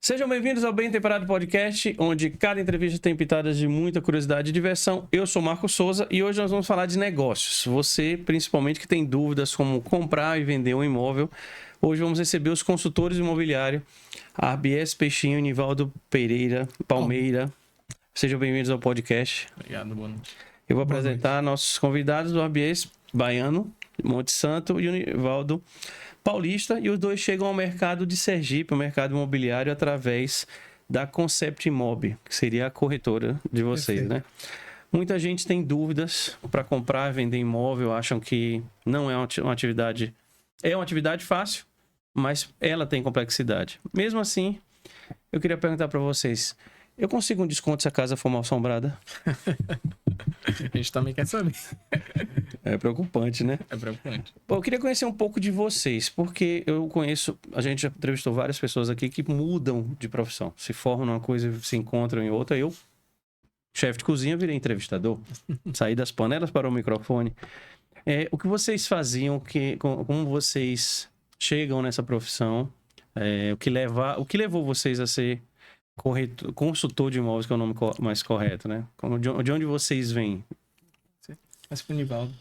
Sejam bem-vindos ao Bem Temperado Podcast, onde cada entrevista tem pitadas de muita curiosidade e diversão. Eu sou Marco Souza e hoje nós vamos falar de negócios. Você, principalmente, que tem dúvidas como comprar e vender um imóvel, hoje vamos receber os consultores imobiliários, RBS Peixinho e Nivaldo Pereira Palmeira. Sejam bem-vindos ao podcast. Obrigado, boa noite. Eu vou apresentar nossos convidados do RBS Baiano, Monte Santo, e o Nivaldo Paulista, e os dois chegam ao mercado de Sergipe, o mercado imobiliário, através da Concept Imob, que seria a corretora de vocês, né? Muita gente tem dúvidas para comprar e vender imóvel, acham que não é uma atividade... É uma atividade fácil, mas ela tem complexidade. Mesmo assim, eu queria perguntar para vocês, eu consigo um desconto se a casa for mal assombrada? A gente também quer saber. É preocupante, né? É preocupante. Bom, eu queria conhecer um pouco de vocês, porque eu conheço, a gente já entrevistou várias pessoas aqui que mudam de profissão, se formam numa coisa e se encontram em outra. Eu, chefe de cozinha, virei entrevistador, saí das panelas para o microfone. O que vocês faziam, como vocês chegam nessa profissão, o que levou vocês a ser consultor de imóveis, que é o nome mais correto, né? De onde vocês vêm? Mas pro Nivaldo.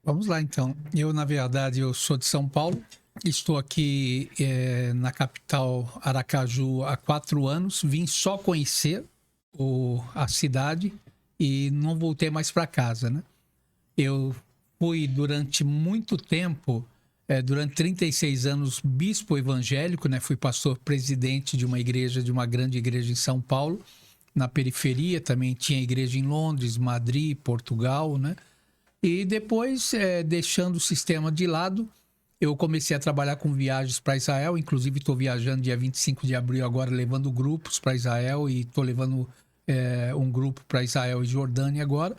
Vamos lá, então. Eu, na verdade, eu sou de São Paulo. Estou aqui na capital Aracaju há 4 anos. Vim só conhecer a cidade e não voltei mais para casa, né? Eu fui durante muito tempo, durante 36 anos, bispo evangélico, né? Fui pastor presidente de uma igreja, de uma grande igreja em São Paulo. Na periferia também tinha igreja em Londres, Madrid, Portugal, né? E depois, deixando o sistema de lado, eu comecei a trabalhar com viagens para Israel. Inclusive, estou viajando dia 25 de abril agora, levando grupos para Israel. E estou levando um grupo para Israel e Jordânia agora.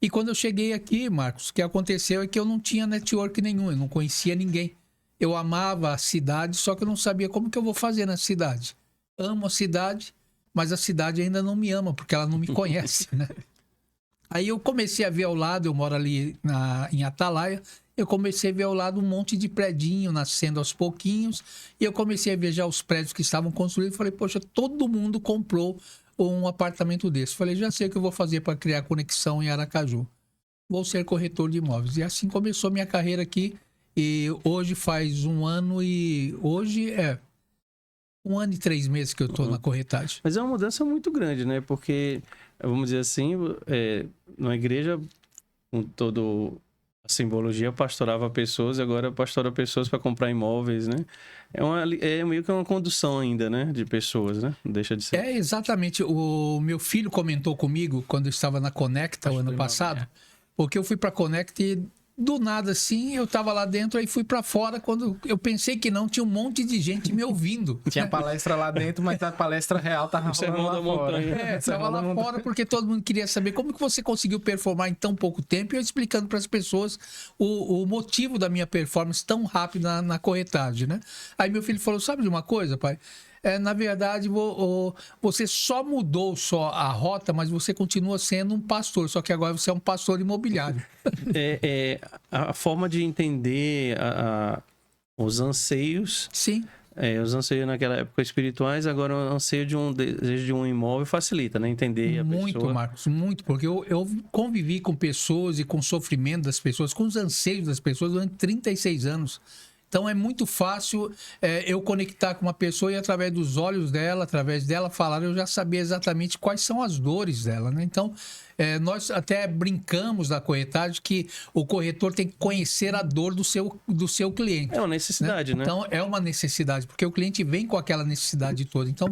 E quando eu cheguei aqui, Marcos, o que aconteceu é que eu não tinha network nenhum. Eu não conhecia ninguém. Eu amava a cidade, só que eu não sabia como que eu vou fazer na cidade. Amo a cidade, mas a cidade ainda não me ama, porque ela não me conhece, né? Aí eu comecei a ver ao lado, eu moro ali em Atalaia, eu comecei a ver ao lado um monte de predinho nascendo aos pouquinhos, e eu comecei a ver já os prédios que estavam construídos, falei, poxa, todo mundo comprou um apartamento desse. Falei, já sei o que eu vou fazer para criar conexão em Aracaju. Vou ser corretor de imóveis. E assim começou minha carreira aqui, e hoje faz 1 ano e... Hoje 1 ano e 3 meses que eu estou na corretagem. Mas é uma mudança muito grande, né? Porque, vamos dizer assim, na igreja, com toda a simbologia, pastorava pessoas e agora pastora pessoas para comprar imóveis, né? É meio que uma condução ainda, né? De pessoas, né? Não deixa de ser. Exatamente. O meu filho comentou comigo quando eu estava na Conecta o ano passado, porque eu fui para a Conecta e do nada, assim, eu tava lá dentro, aí fui pra fora, quando eu pensei que não, tinha um monte de gente me ouvindo. Tinha palestra lá dentro, mas a palestra real tava rolando lá fora. Tava lá fora porque todo mundo queria saber como que você conseguiu performar em tão pouco tempo, e eu explicando para as pessoas o motivo da minha performance tão rápida na corretagem, né? Aí meu filho falou, sabe de uma coisa, pai? Na verdade, você só mudou a rota, mas você continua sendo um pastor, só que agora você é um pastor imobiliário. A forma de entender os anseios. Sim. Os anseios naquela época espirituais, agora o anseio de um desejo de um imóvel facilita, né? Entender a pessoa. Muito, Marcos, muito, porque eu convivi com pessoas e com o sofrimento das pessoas, com os anseios das pessoas durante 36 anos. Então é muito fácil eu conectar com uma pessoa e através dos olhos dela, através dela falar, eu já sabia exatamente quais são as dores dela, né? Então, nós até brincamos na corretagem que o corretor tem que conhecer a dor do seu cliente. É uma necessidade, né? Então, é uma necessidade, porque o cliente vem com aquela necessidade toda. Então,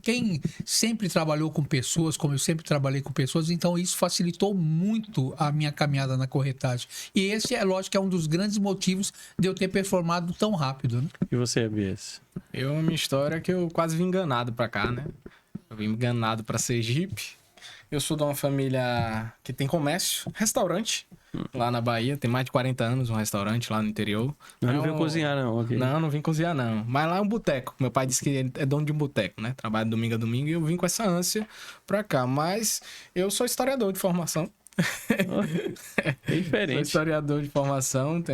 quem sempre trabalhou com pessoas, como eu sempre trabalhei com pessoas, então isso facilitou muito a minha caminhada na corretagem. E esse, lógico, é um dos grandes motivos de eu ter performado tão rápido, né? E você, ABS? A minha história é que eu quase vim enganado pra cá, né? Eu vim enganado pra Sergipe. Eu sou de uma família que tem comércio, restaurante, lá na Bahia. Tem mais de 40 anos um restaurante lá no interior. Não veio cozinhar, não. Okay. Não vim cozinhar, não. Mas lá é um boteco. Meu pai disse que ele é dono de um boteco, né? Trabalha domingo a domingo e eu vim com essa ânsia pra cá. Mas eu sou historiador de formação. É diferente. Sou historiador de formação,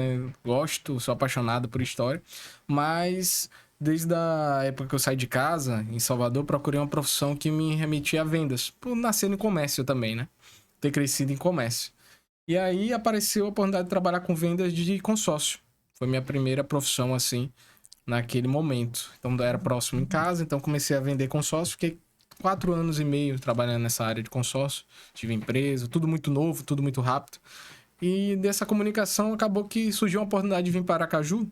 gosto, sou apaixonado por história. Mas Desde a época que eu saí de casa, em Salvador, procurei uma profissão que me remetia a vendas. Por nascer no comércio também, né? Ter crescido em comércio. E aí apareceu a oportunidade de trabalhar com vendas de consórcio. Foi minha primeira profissão, assim, naquele momento. Então, era próximo em casa, então comecei a vender consórcio. Fiquei 4 anos e meio trabalhando nessa área de consórcio. Tive empresa, tudo muito novo, tudo muito rápido. E dessa comunicação, acabou que surgiu uma oportunidade de vir para Aracaju.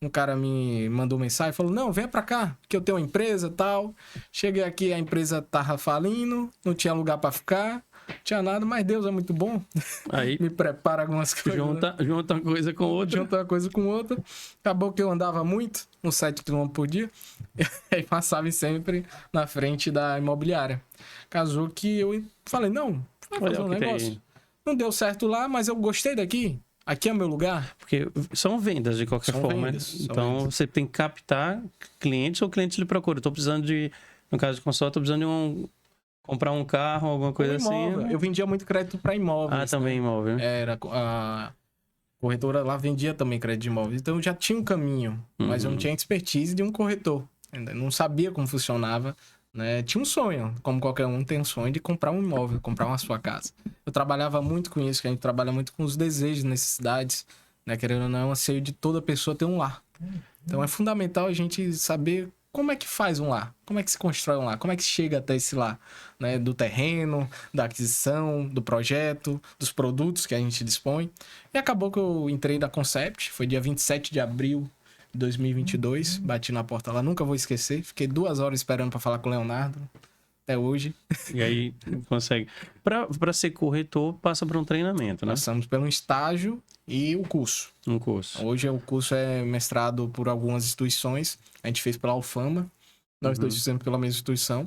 Um cara me mandou mensagem, falou, não, venha pra cá, que eu tenho uma empresa e tal. Cheguei aqui, a empresa tava falindo, não tinha lugar pra ficar, não tinha nada, mas Deus é muito bom. Aí Me prepara algumas coisas. junta uma coisa com outra. Junta uma coisa com outra. Acabou que eu andava muito, uns 7 km por dia, e aí passava sempre na frente da imobiliária. Casou que eu falei, não, vai fazer um negócio. Não deu certo lá, mas eu gostei daqui. Aqui é o meu lugar. Porque são vendas de qualquer forma. Vendas, então você tem que captar clientes ou clientes lhe procuram. Estou precisando de, no caso de consórcio, estou precisando de comprar um carro, alguma coisa assim. Eu vendia muito crédito para imóveis. Ah, também imóvel. Era a corretora lá vendia também crédito de imóveis. Então eu já tinha um caminho, mas eu não tinha expertise de um corretor. Ainda não sabia como funcionava. Né? Tinha um sonho, como qualquer um tem um sonho de comprar um imóvel, comprar uma sua casa. Eu trabalhava muito com isso, que a gente trabalha muito com os desejos, necessidades, né? Querendo ou não, é um anseio de toda pessoa ter um lar. Então é fundamental a gente saber como é que faz um lar, como é que se constrói um lar, como é que se chega até esse lar, né? Do terreno, da aquisição, do projeto, dos produtos que a gente dispõe. E acabou que eu entrei na Concept, foi dia 27 de abril 2022, bati na porta lá, nunca vou esquecer. Fiquei 2 horas esperando para falar com o Leonardo, até hoje. E aí consegue. Para ser corretor, passa por um treinamento, né? Passamos pelo estágio e o curso. Um curso. Hoje o curso é mestrado por algumas instituições. A gente fez pela Alfama, nós dois fizemos pela mesma instituição.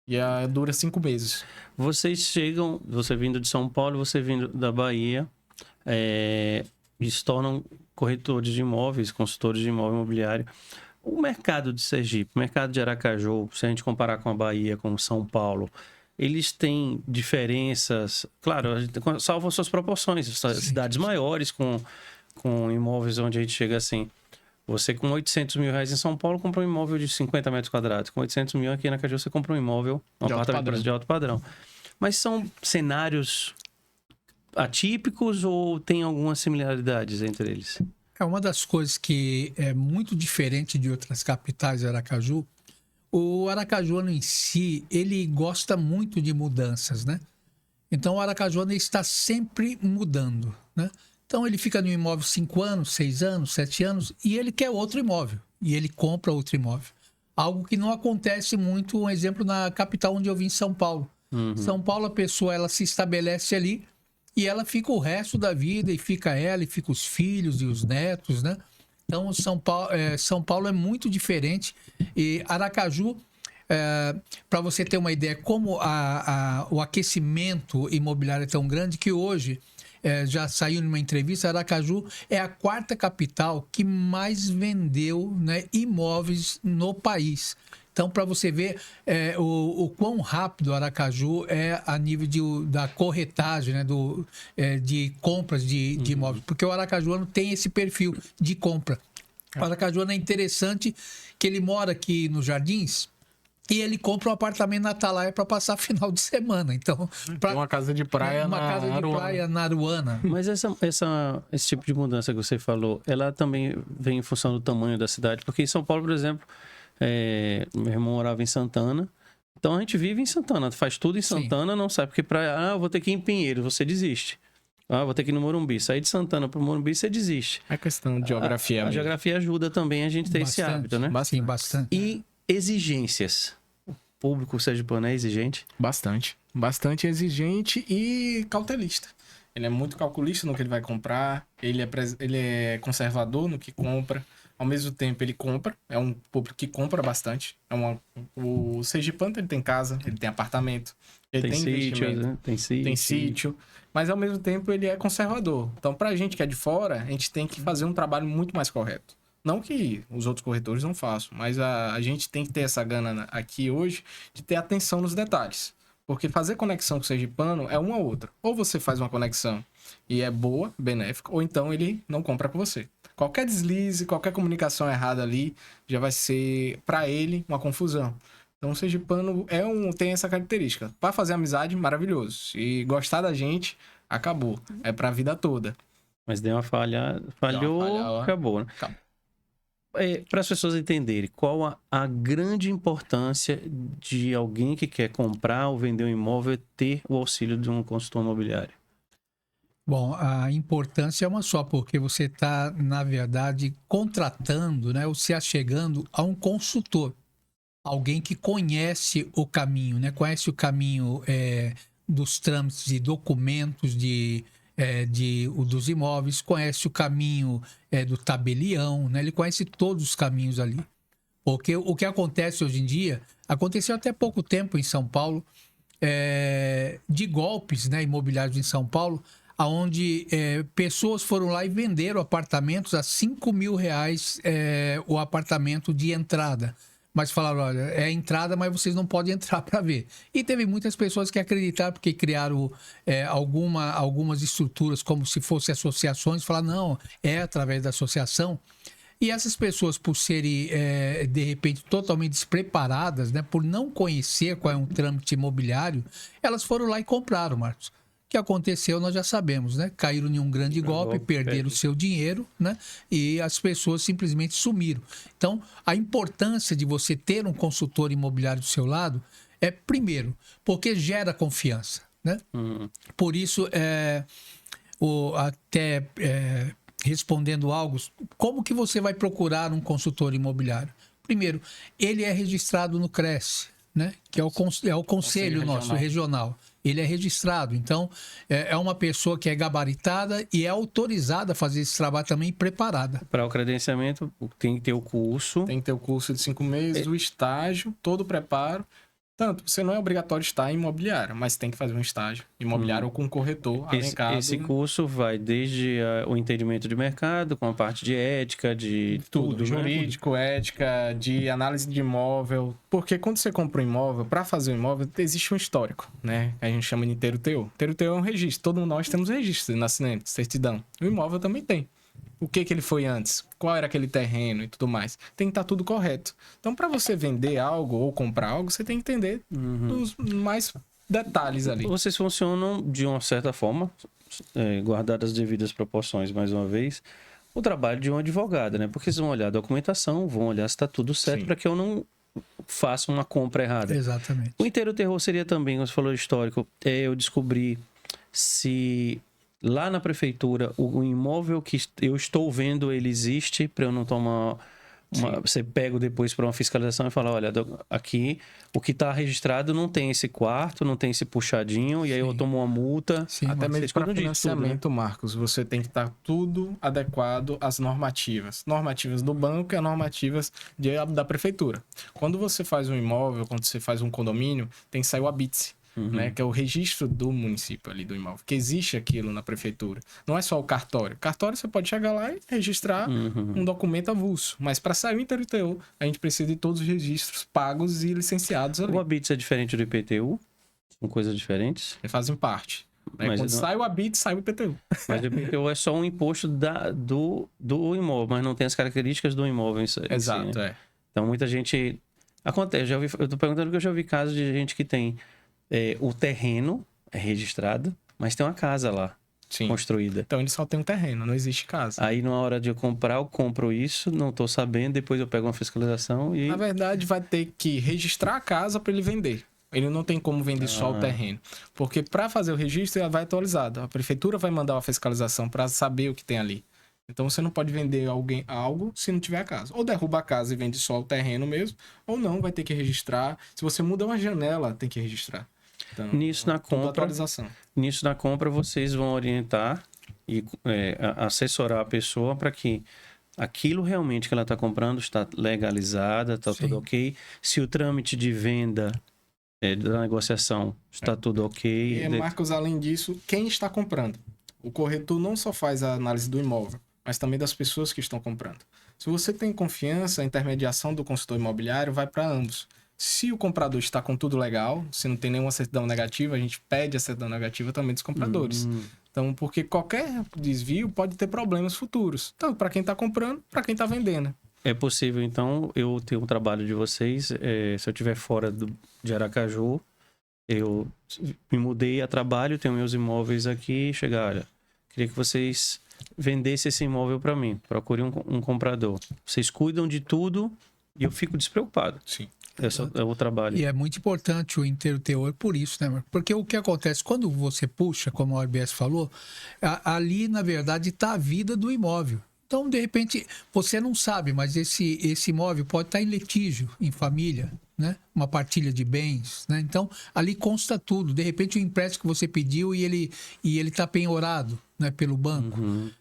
E dura 5 meses. Vocês chegam, você vindo de São Paulo, você vindo da Bahia, e se tornam corretores de imóveis, consultores de imóvel imobiliário. O mercado de Sergipe, o mercado de Aracaju, se a gente comparar com a Bahia, com São Paulo, eles têm diferenças, claro, salvam suas proporções, cidades maiores com imóveis onde a gente chega assim, você com 800 mil reais em São Paulo compra um imóvel de 50 metros quadrados, com 800 mil aqui na Aracaju você compra um imóvel, um apartamento de alto padrão. Mas são cenários atípicos ou tem algumas similaridades entre eles? É uma das coisas que é muito diferente de outras capitais de Aracaju. O aracajuano em si, ele gosta muito de mudanças, né? Então, o aracajuano está sempre mudando, né? Então, ele fica no imóvel 5 anos, 6 anos, 7 anos e ele quer outro imóvel. E ele compra outro imóvel. Algo que não acontece muito, um exemplo, na capital onde eu vim, São Paulo. São Paulo, a pessoa, ela se estabelece ali e ela fica o resto da vida, e fica ela, e fica os filhos e os netos, né? Então, São Paulo é muito diferente. E Aracaju, para você ter uma ideia, como o aquecimento imobiliário é tão grande que hoje, já saiu numa entrevista, Aracaju é a 4ª capital que mais vendeu, né, imóveis no país. Então, para você ver o quão rápido Aracaju é a nível da corretagem, né, de compras de imóveis. Porque o aracajuano tem esse perfil de compra. O aracajuano é interessante que ele mora aqui nos Jardins e ele compra um apartamento na Atalaia para passar final de semana. Então, tem uma casa de praia na Aruana. Mas esse tipo de mudança que você falou, ela também vem em função do tamanho da cidade. Porque em São Paulo, por exemplo, meu irmão morava em Santana, então a gente vive em Santana, faz tudo em Santana, não sabe, porque eu vou ter que ir em Pinheiro, você desiste. Vou ter que ir no Morumbi, sair de Santana para o Morumbi, você desiste. É questão de geografia. A geografia ajuda também a gente ter esse hábito, né? Sim, bastante. E exigências. O público sergipano é exigente? Bastante. Bastante exigente e cautelista. Ele é muito calculista no que ele vai comprar, ele é conservador no que compra. Ao mesmo tempo, ele compra. É um público que compra bastante. O sergipano, ele tem casa, ele tem apartamento, ele tem sítio, né? Tem sítio. Mas, ao mesmo tempo, ele é conservador. Então, pra gente que é de fora, a gente tem que fazer um trabalho muito mais correto. Não que os outros corretores não façam, mas a gente tem que ter essa gana aqui hoje de ter atenção nos detalhes. Porque fazer conexão com o sergipano é uma ou outra. Ou você faz uma conexão e é boa, benéfica, ou então ele não compra com você. Qualquer deslize, qualquer comunicação errada ali, já vai ser, para ele, uma confusão. Então, o sergipano tem essa característica. Para fazer amizade, maravilhoso. Se gostar da gente, acabou. É pra vida toda. Mas deu uma falha, falhou, acabou, né? Acabou. Para as pessoas entenderem, qual a grande importância de alguém que quer comprar ou vender um imóvel ter o auxílio de um consultor imobiliário? Bom, a importância é uma só, porque você está, na verdade, contratando, né, ou se achegando a um consultor. Alguém que conhece o caminho, né? Conhece o caminho dos trâmites de documentos dos imóveis, conhece o caminho do tabelião, né? Ele conhece todos os caminhos ali. Porque o que acontece hoje em dia, aconteceu até pouco tempo em São Paulo, de golpes, né, imobiliários em São Paulo, onde pessoas foram lá e venderam apartamentos a R$5.000 o apartamento de entrada. Mas falaram, olha, é entrada, mas vocês não podem entrar para ver. E teve muitas pessoas que acreditaram, porque criaram algumas estruturas como se fossem associações, falaram, não, é através da associação. E essas pessoas, por serem, de repente, totalmente despreparadas, né, por não conhecer qual é um trâmite imobiliário, elas foram lá e compraram, Marcos. O que aconteceu, nós já sabemos, né? Caíram em um grande golpe, perderam o seu dinheiro, né? E as pessoas simplesmente sumiram. Então, a importância de você ter um consultor imobiliário do seu lado é, primeiro, porque gera confiança, né? Por isso, respondendo algo, como que você vai procurar um consultor imobiliário? Primeiro, ele é registrado no CRES, né? Que é o conselho nosso regional. Ele é registrado, então é uma pessoa que é gabaritada e é autorizada a fazer esse trabalho também e preparada. Para o credenciamento, tem que ter o curso. Tem que ter o curso de 5 meses, o estágio, todo o preparo. Tanto, você não é obrigatório estar em imobiliário, mas tem que fazer um estágio imobiliário ou com um corretor alencado. Esse curso vai desde o entendimento de mercado, com a parte de ética, de tudo, jurídico, né? ética, de análise de imóvel. Porque quando você compra um imóvel, para fazer um imóvel, existe um histórico, né? A gente chama de inteiro teor. Inteiro teor é um registro. Todos nós temos registro de nascimento, certidão. O imóvel também tem. O que ele foi antes, qual era aquele terreno e tudo mais. Tem que estar tudo correto. Então, para você vender algo ou comprar algo, você tem que entender os mais detalhes ali. Vocês funcionam de uma certa forma, guardadas as devidas proporções, mais uma vez, o trabalho de um advogado, né? Porque vocês vão olhar a documentação, vão olhar se está tudo certo para que eu não faça uma compra errada. Exatamente. O inteiro terror seria também, como você falou, histórico, eu descobrir se lá na prefeitura o imóvel que eu estou vendo, ele existe, para eu não tomar você pega depois para uma fiscalização e fala, olha, aqui o que está registrado não tem esse quarto, não tem esse puxadinho, e aí eu tomo uma multa. Sim, até mesmo para financiamento, tudo, né? Marcos, você tem que estar tudo adequado às normativas. Normativas do banco e as normativas da prefeitura. Quando você faz um imóvel, quando você faz um condomínio, tem que sair o habite. Né, que é o registro do município ali do imóvel, que existe aquilo na prefeitura. Não é só o cartório. Cartório você pode chegar lá e registrar um documento avulso, mas para sair o inteiro teor, a gente precisa de todos os registros pagos e licenciados ali. O habite é diferente do IPTU? São coisas diferentes? Eles fazem parte. Né? Quando sai o habite, sai o IPTU. Mas o IPTU é só um imposto do imóvel, mas não tem as características do imóvel. Exato, si, né? Então muita gente... Acontece, eu tô perguntando porque eu já ouvi casos de gente que tem o terreno é registrado, mas tem uma casa lá construída. Então ele só tem um terreno, não existe casa. Aí na hora de eu comprar, eu compro isso, não tô sabendo, depois eu pego uma fiscalização e... Na verdade, vai ter que registrar a casa para ele vender. Ele não tem como vender só o terreno. Porque para fazer o registro, ela vai atualizado. A prefeitura vai mandar uma fiscalização para saber o que tem ali. Então você não pode vender algo se não tiver a casa. Ou derruba a casa e vende só o terreno mesmo, ou não, vai ter que registrar. Se você muda uma janela, tem que registrar. Então, nisso na compra vocês vão orientar e assessorar a pessoa para que aquilo realmente que ela está comprando está legalizada, está tudo ok. Se o trâmite de venda da negociação está tudo ok. E, Marcos, além disso, quem está comprando? O corretor não só faz a análise do imóvel, mas também das pessoas que estão comprando. Se você tem confiança, a intermediação do consultor imobiliário vai para ambos. Se o comprador está com tudo legal, se não tem nenhuma certidão negativa, a gente pede a certidão negativa também dos compradores. Então, porque qualquer desvio pode ter problemas futuros, tanto para quem está comprando, para quem está vendendo. É possível, então, eu ter um trabalho de vocês, se eu estiver fora de Aracaju, eu me mudei a trabalho, tenho meus imóveis aqui, chegar, olha, queria que vocês vendessem esse imóvel para mim, procure um comprador. Vocês cuidam de tudo e eu fico despreocupado. Sim. Esse é o trabalho. E é muito importante o inteiro teor por isso, né, Marco? Porque o que acontece, quando você puxa, como a RBS falou, ali, na verdade, está a vida do imóvel. Então, de repente, você não sabe, mas esse imóvel pode estar em litígio, em família, né? Uma partilha de bens, né? Então, ali consta tudo. De repente, o empréstimo que você pediu e ele está penhorado, né, pelo banco.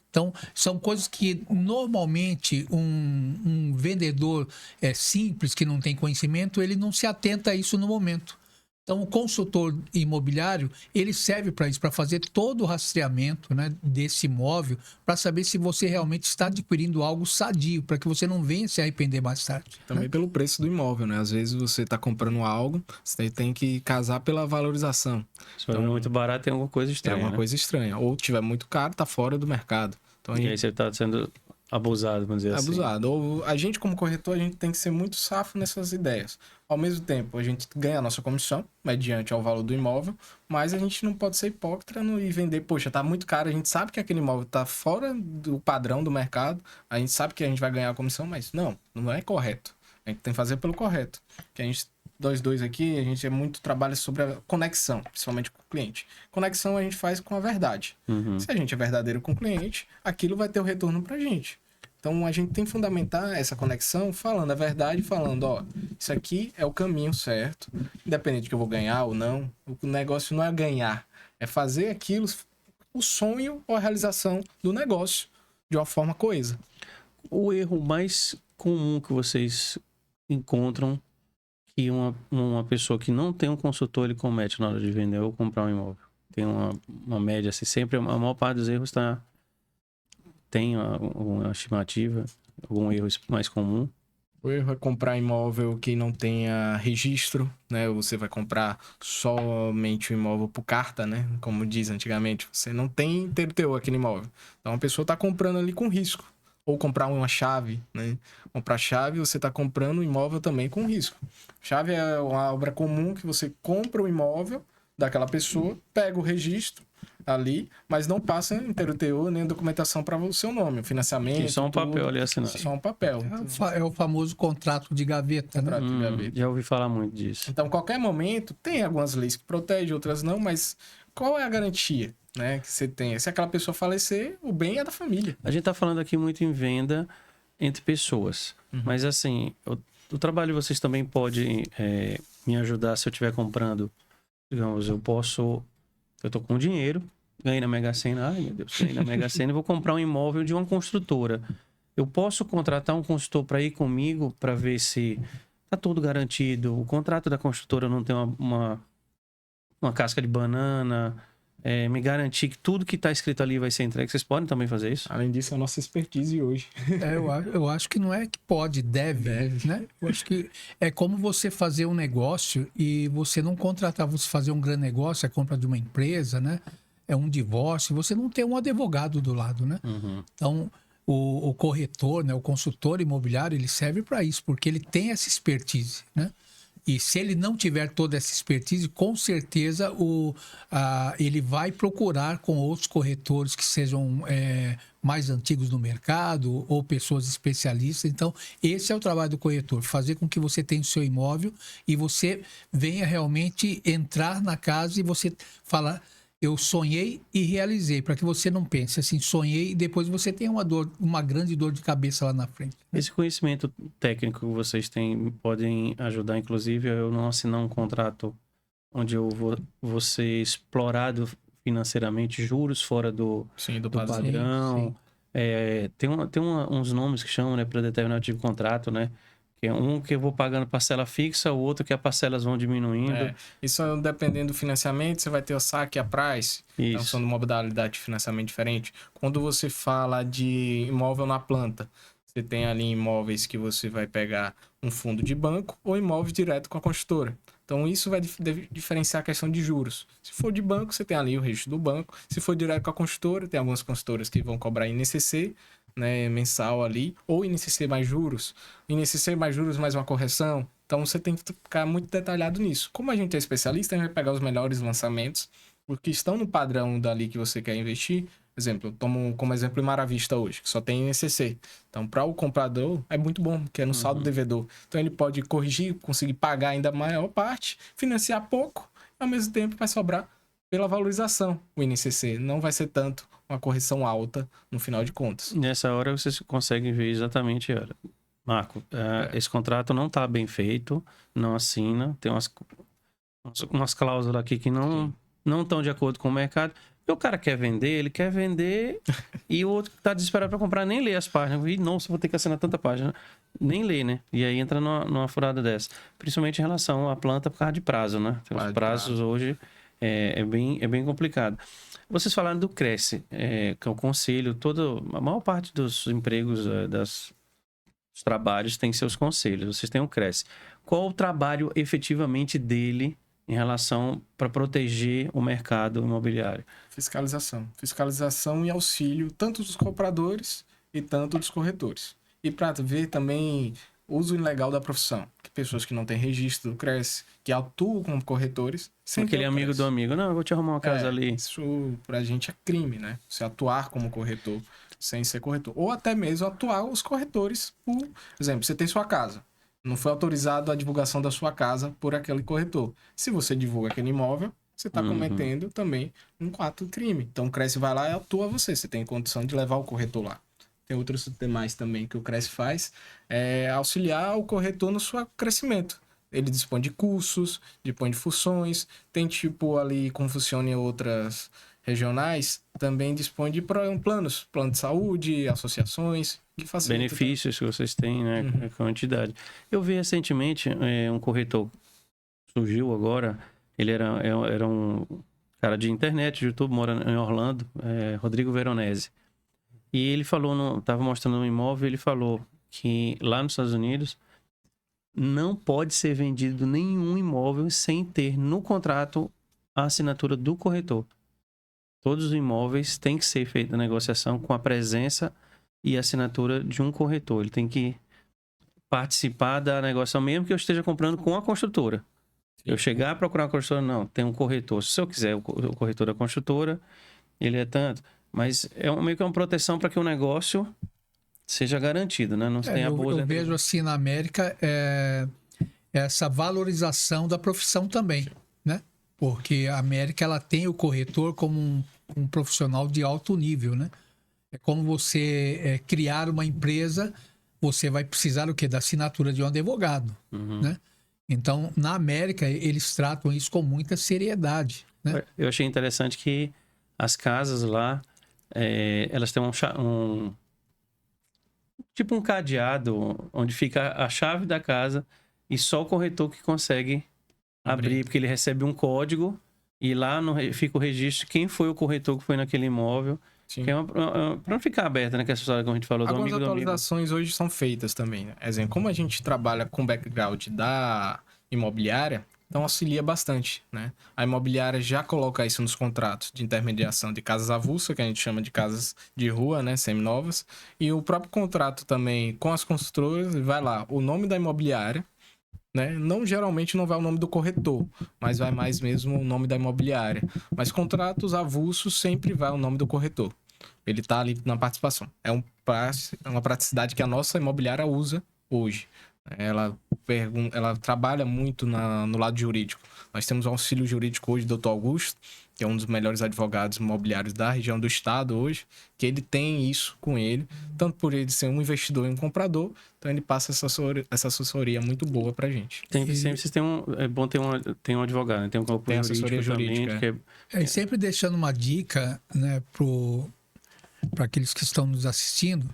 Então, são coisas que normalmente um vendedor simples, que não tem conhecimento, ele não se atenta a isso no momento. Então, o consultor imobiliário, ele serve para isso, para fazer todo o rastreamento, né, desse imóvel, para saber se você realmente está adquirindo algo sadio, para que você não venha se arrepender mais tarde. Também né? pelo preço do imóvel, né? Às vezes você está comprando algo, você tem que casar pela valorização. Se for muito barato, tem alguma coisa É estranha. uma né? coisa estranha. Ou tiver muito caro, tá fora do mercado. Então, E aí você está sendo abusado, vamos dizer assim. abusado. Ou a gente, como corretor, a gente tem que ser muito safo nessas ideias. Ao mesmo tempo, a gente ganha a nossa comissão, mediante ao valor do imóvel, mas a gente não pode ser hipócrita e vender, poxa, tá muito caro, a gente sabe que aquele imóvel tá fora do padrão do mercado, a gente sabe que a gente vai ganhar a comissão, mas não é correto. A gente tem que fazer pelo correto. Que a gente, dois aqui, a gente trabalha sobre a conexão, principalmente com o cliente. Conexão a gente faz com a verdade. Se a gente é verdadeiro com o cliente, aquilo vai ter o retorno pra gente. Então, a gente tem que fundamentar essa conexão falando a verdade, falando, ó, isso aqui é o caminho certo, independente de que eu vou ganhar ou não. O negócio não é ganhar, é fazer aquilo, o sonho ou a realização do negócio de uma forma coesa. O erro mais comum que vocês encontram que uma pessoa que não tem um consultor, ele comete na hora de vender ou comprar um imóvel? Tem uma média, assim, sempre a maior parte dos erros tem uma estimativa, algum erro mais comum? O erro é comprar imóvel que não tenha registro, né? Você vai comprar somente o imóvel por carta, né? Como diz antigamente, você não tem TTO aquele imóvel. Então a pessoa está comprando ali com risco. Ou comprar uma chave, né? Comprar chave, você está comprando o imóvel também com risco. Chave é uma obra comum que você compra o imóvel daquela pessoa, pega o registro ali, mas não passa em TTO nem documentação para o seu nome, o financiamento. Tem só um papel ali assinado. Só um papel. É o famoso contrato de gaveta, né? Contrato de gaveta. Já ouvi falar muito disso. Então, qualquer momento, tem algumas leis que protegem, outras não, mas qual é a garantia, né, que você tem? Se aquela pessoa falecer, o bem é da família. A gente tá falando aqui muito em venda entre pessoas. Mas assim, o trabalho de vocês também pode me ajudar se eu estiver comprando. Digamos, eu tô com dinheiro, ganhei na Mega Sena, ai meu Deus, ganhei na Mega Sena e vou comprar um imóvel de uma construtora. Eu posso contratar um consultor para ir comigo para ver se tá tudo garantido, o contrato da construtora não tem uma casca de banana, me garantir que tudo que está escrito ali vai ser entregue. Vocês podem também fazer isso? Além disso, é a nossa expertise hoje. Eu acho que não é que pode, deve, né? Eu acho que é como você fazer um negócio e você não contratar, você fazer um grande negócio, a compra de uma empresa, né? É um divórcio, você não tem um advogado do lado, né? Então, o corretor, né? O consultor imobiliário, ele serve para isso, porque ele tem essa expertise, né? E se ele não tiver toda essa expertise, com certeza ele vai procurar com outros corretores que sejam mais antigos no mercado ou pessoas especialistas. Então, esse é o trabalho do corretor, fazer com que você tenha o seu imóvel e você venha realmente entrar na casa e você falar... Eu sonhei e realizei, para que você não pense assim, sonhei e depois você tenha uma grande dor de cabeça lá na frente. Esse conhecimento técnico que vocês têm podem ajudar, inclusive, a eu não assinar um contrato onde eu vou ser explorado financeiramente, juros fora do padrão. Tem uns nomes que chamam, né, para determinado tipo de contrato, né? Que é um que eu vou pagando parcela fixa, o outro que as parcelas vão diminuindo. Isso dependendo do financiamento, você vai ter o saque e a price. Isso. Então, são uma modalidade de financiamento diferente. Quando você fala de imóvel na planta, você tem ali imóveis que você vai pegar um fundo de banco ou imóvel direto com a construtora. Então, isso vai diferenciar a questão de juros. Se for de banco, você tem ali o registro do banco. Se for direto com a construtora, tem algumas construtoras que vão cobrar INCC, né, mensal ali, ou INCC mais juros. INCC mais juros mais uma correção. Então, você tem que ficar muito detalhado nisso. Como a gente é especialista, a gente vai pegar os melhores lançamentos, os que estão no padrão dali que você quer investir. Por exemplo, eu tomo como exemplo o Maravista hoje, que só tem INCC. Então, para o comprador, é muito bom, porque é no saldo devedor. Então, ele pode corrigir, conseguir pagar ainda a maior parte, financiar pouco, e ao mesmo tempo vai sobrar pela valorização o INCC. Não vai ser tanto uma correção alta no final de contas. Nessa hora vocês conseguem ver exatamente, olha, Marco, esse contrato não está bem feito, não assina, tem umas cláusulas aqui que não estão de acordo com o mercado. E o cara quer vender, ele quer vender e o outro que está desesperado para comprar nem lê as páginas. E nossa, vou ter que assinar tanta página. Nem lê, né? E aí entra numa furada dessa. Principalmente em relação à planta por causa de prazo, né? Tem os prazos hoje é bem complicado. Vocês falaram do Cresce, que é o conselho, a maior parte dos empregos, dos trabalhos tem seus conselhos. Vocês têm o Cresce. Qual o trabalho efetivamente dele em relação para proteger o mercado imobiliário? Fiscalização e auxílio, tanto dos compradores e tanto dos corretores. E para ver também uso ilegal da profissão, que pessoas que não têm registro do Cresce, que atuam como corretores, sem aquele amigo do amigo, não, eu vou te arrumar uma casa ali. Isso pra gente é crime, né? Você atuar como corretor sem ser corretor. Ou até mesmo atuar os corretores por exemplo, você tem sua casa. Não foi autorizado a divulgação da sua casa por aquele corretor. Se você divulga aquele imóvel, você está cometendo também um ato de crime. Então o Cresce vai lá e atua você. Você tem condição de levar o corretor lá. Tem outros demais também que o Cresce faz. Auxiliar o corretor no seu crescimento. Ele dispõe de cursos, dispõe de funções. Tem tipo ali, como funciona em outras regionais, também dispõe de planos. Plano de saúde, associações. Benefícios que vocês têm, né? Com a entidade. Eu vi recentemente um corretor surgiu agora. Ele era um cara de internet, de YouTube, mora em Orlando, Rodrigo Veronese. E ele falou, estava mostrando um imóvel, ele falou que lá nos Estados Unidos não pode ser vendido nenhum imóvel sem ter no contrato a assinatura do corretor. Todos os imóveis têm que ser feita a negociação com a presença e assinatura de um corretor. Ele tem que participar da negociação, mesmo que eu esteja comprando com a construtora. Eu chegar a procurar uma construtora, não, tem um corretor. Se eu quiser o corretor da construtora, ele é tanto. Mas é meio que uma proteção para que o negócio seja garantido, né? Não tem abuso. Eu vejo assim na América essa valorização da profissão também, né? Porque a América ela tem o corretor como um profissional de alto nível, né? É como você criar uma empresa, você vai precisar o quê? Da assinatura de um advogado, né? Então, na América, eles tratam isso com muita seriedade, né? Eu achei interessante que as casas lá, elas têm tipo um cadeado, onde fica a chave da casa e só o corretor que consegue abrir, porque ele recebe um código e lá fica o registro de quem foi o corretor que foi naquele imóvel. Que para não ficar aberta, né? Que essa história que a gente falou do amigo do amigo. Algumas atualizações hoje são feitas também, né? Exemplo, como a gente trabalha com background da imobiliária, então auxilia bastante, né? A imobiliária já coloca isso nos contratos de intermediação de casas avulsas, que a gente chama de casas de rua, né? Seminovas. E o próprio contrato também com as construtoras, vai lá o nome da imobiliária, né? Geralmente não vai o nome do corretor, mas vai mais mesmo o nome da imobiliária. Mas contratos avulsos sempre vai o nome do corretor. Ele está ali na participação. É uma praticidade que a nossa imobiliária usa hoje. Ela trabalha muito no lado jurídico. Nós temos um auxílio jurídico hoje do Dr. Augusto, que é um dos melhores advogados imobiliários da região do estado hoje, que ele tem isso com ele, tanto por ele ser um investidor e um comprador, então ele passa essa assessoria muito boa pra gente. Sempre vocês têm é bom ter um advogado, né? Tem um corpo assessoria jurídica. E sempre deixando uma dica, né, para aqueles que estão nos assistindo,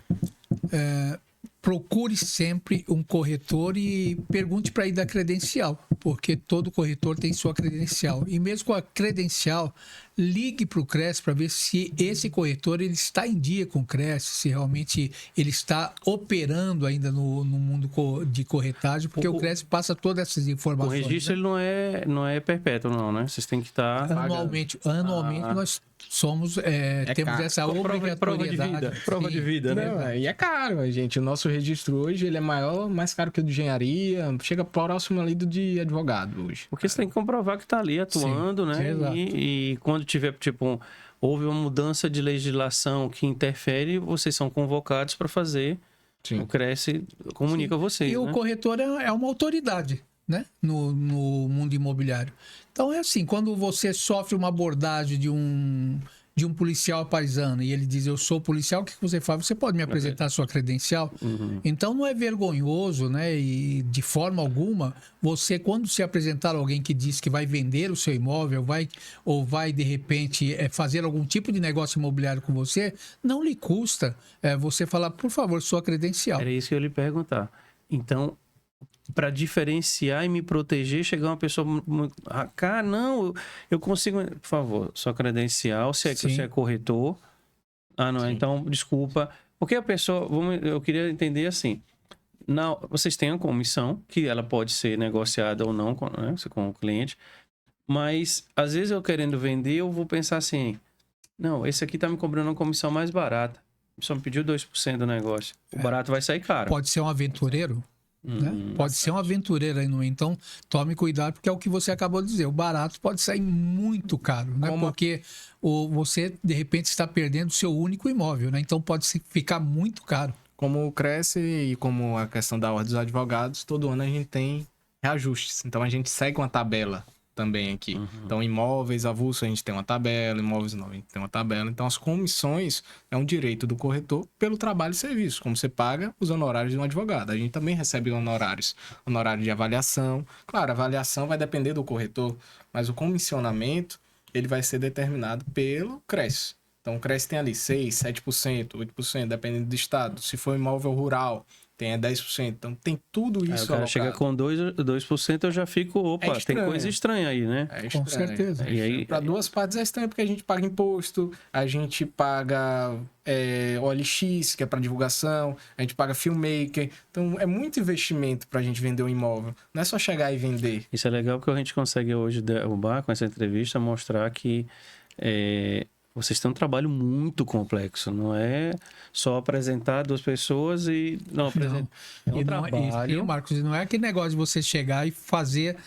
procure sempre um corretor e pergunte para ir da credencial, porque todo corretor tem sua credencial. E mesmo com a credencial, ligue para o CRES para ver se esse corretor ele está em dia com o CRES, se realmente ele está operando ainda no mundo de corretagem, porque o CRES passa todas essas O informações. registro ele não é perpétuo, não, né? Vocês têm que estar... Anualmente nós somos, temos caro. essa obrigatoriedade. Prova de vida, né? Não, e é caro, gente. O nosso registro hoje ele é mais caro que o de engenharia, chega próximo ali do de advogado hoje. Porque você tem que comprovar que está ali atuando, Sim, né? exato. E quando tiver, tipo, houve uma mudança de legislação que interfere, vocês são convocados para fazer. Sim. O CRES comunica a vocês, E né? o corretor é uma autoridade, né? No mundo imobiliário. Então é assim, quando você sofre uma abordagem de um policial paisano e ele diz, eu sou policial, o que você faz? Você pode me apresentar a sua credencial? Então não é vergonhoso, né? E de forma alguma, você, quando se apresentar alguém que diz que vai vender o seu imóvel, vai de repente fazer algum tipo de negócio imobiliário com você, não lhe custa você falar, por favor, sua credencial. Era isso que eu ia lhe perguntar. Então, para diferenciar e me proteger, chegar uma pessoa... Cara, não, eu consigo... Por favor, sua credencial, se é que Sim. você é corretor. Ah, não, Sim. então, desculpa. Porque a pessoa... Eu queria entender assim. Vocês têm a comissão, que ela pode ser negociada ou não com o cliente. Mas, às vezes, eu querendo vender, eu vou pensar assim... Não, esse aqui tá me cobrando uma comissão mais barata. Só me pediu 2% do negócio. O barato vai sair caro. Pode ser um aventureiro, né? Pode ser um aventureiro aí no então tome cuidado porque é o que você acabou de dizer, o barato pode sair muito caro, né? Porque você de repente está perdendo o seu único imóvel, né? Então pode ficar muito caro. Como o Cresce e como a questão da ordem dos advogados, todo ano a gente tem reajustes. Então a gente segue uma tabela também aqui. Então imóveis avulsos a gente tem uma tabela, imóveis novos a gente tem uma tabela. Então as comissões é um direito do corretor pelo trabalho e serviço, como você paga os honorários de um advogado. A gente também recebe honorários, honorário de avaliação. Claro, a avaliação vai depender do corretor, mas o comissionamento ele vai ser determinado pelo CRES. Então o CRES tem ali 6%, 7%, 8%, dependendo do estado. Se for imóvel rural, tem 10%. Então tem tudo isso. Aí o cara chega com 2%, eu já fico... Opa, tem coisa estranha aí, né? É estranho. Com certeza. E aí... Para duas partes é estranho, porque a gente paga imposto, a gente paga OLX, que é para divulgação, a gente paga filmmaker. Então é muito investimento para a gente vender um imóvel. Não é só chegar e vender. Isso é legal porque a gente consegue hoje derrubar com essa entrevista, mostrar que vocês têm um trabalho muito complexo. Não é só apresentar duas pessoas e... Não, apresentar. É um trabalho. Marcos, não é aquele negócio de você chegar e fazer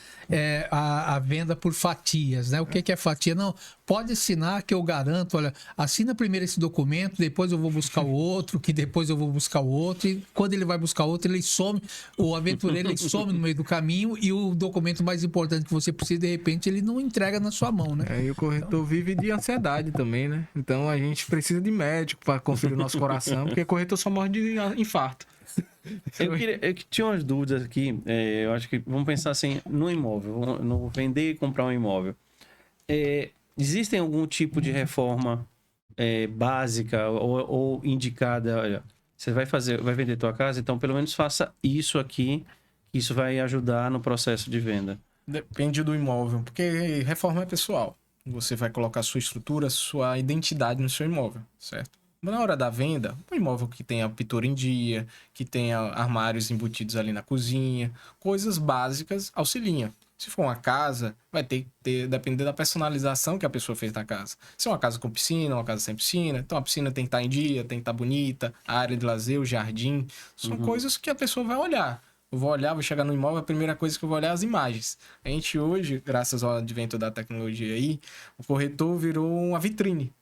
a venda por fatias, né? O que é fatia? Não, pode assinar que eu garanto, olha, assina primeiro esse documento, depois eu vou buscar o outro, que depois eu vou buscar o outro, e quando ele vai buscar o outro, ele some, o aventureiro ele some no meio do caminho e o documento mais importante que você precisa, de repente, ele não entrega na sua mão, né? E o corretor vive de ansiedade também, né? Então a gente precisa de médico para conferir o nosso coração, porque corretor só morre de infarto. Eu tinha umas dúvidas aqui. Eu acho que vamos pensar assim no imóvel, no vender e comprar um imóvel. Existem algum tipo de reforma básica ou indicada? Olha, você vai vender tua casa, então pelo menos faça isso aqui. Isso vai ajudar no processo de venda. Depende do imóvel, porque reforma é pessoal. Você vai colocar sua estrutura, sua identidade no seu imóvel, certo? Na hora da venda, um imóvel que tenha pintura em dia, que tenha armários embutidos ali na cozinha, coisas básicas auxiliam. Se for uma casa, vai ter que depender da personalização que a pessoa fez na casa. Se é uma casa com piscina, uma casa sem piscina, então a piscina tem que estar em dia, tem que estar bonita, a área de lazer, o jardim, são coisas que a pessoa vai olhar. Eu vou olhar, vou chegar no imóvel, a primeira coisa que eu vou olhar é as imagens. A gente hoje, graças ao advento da tecnologia aí, o corretor virou uma vitrine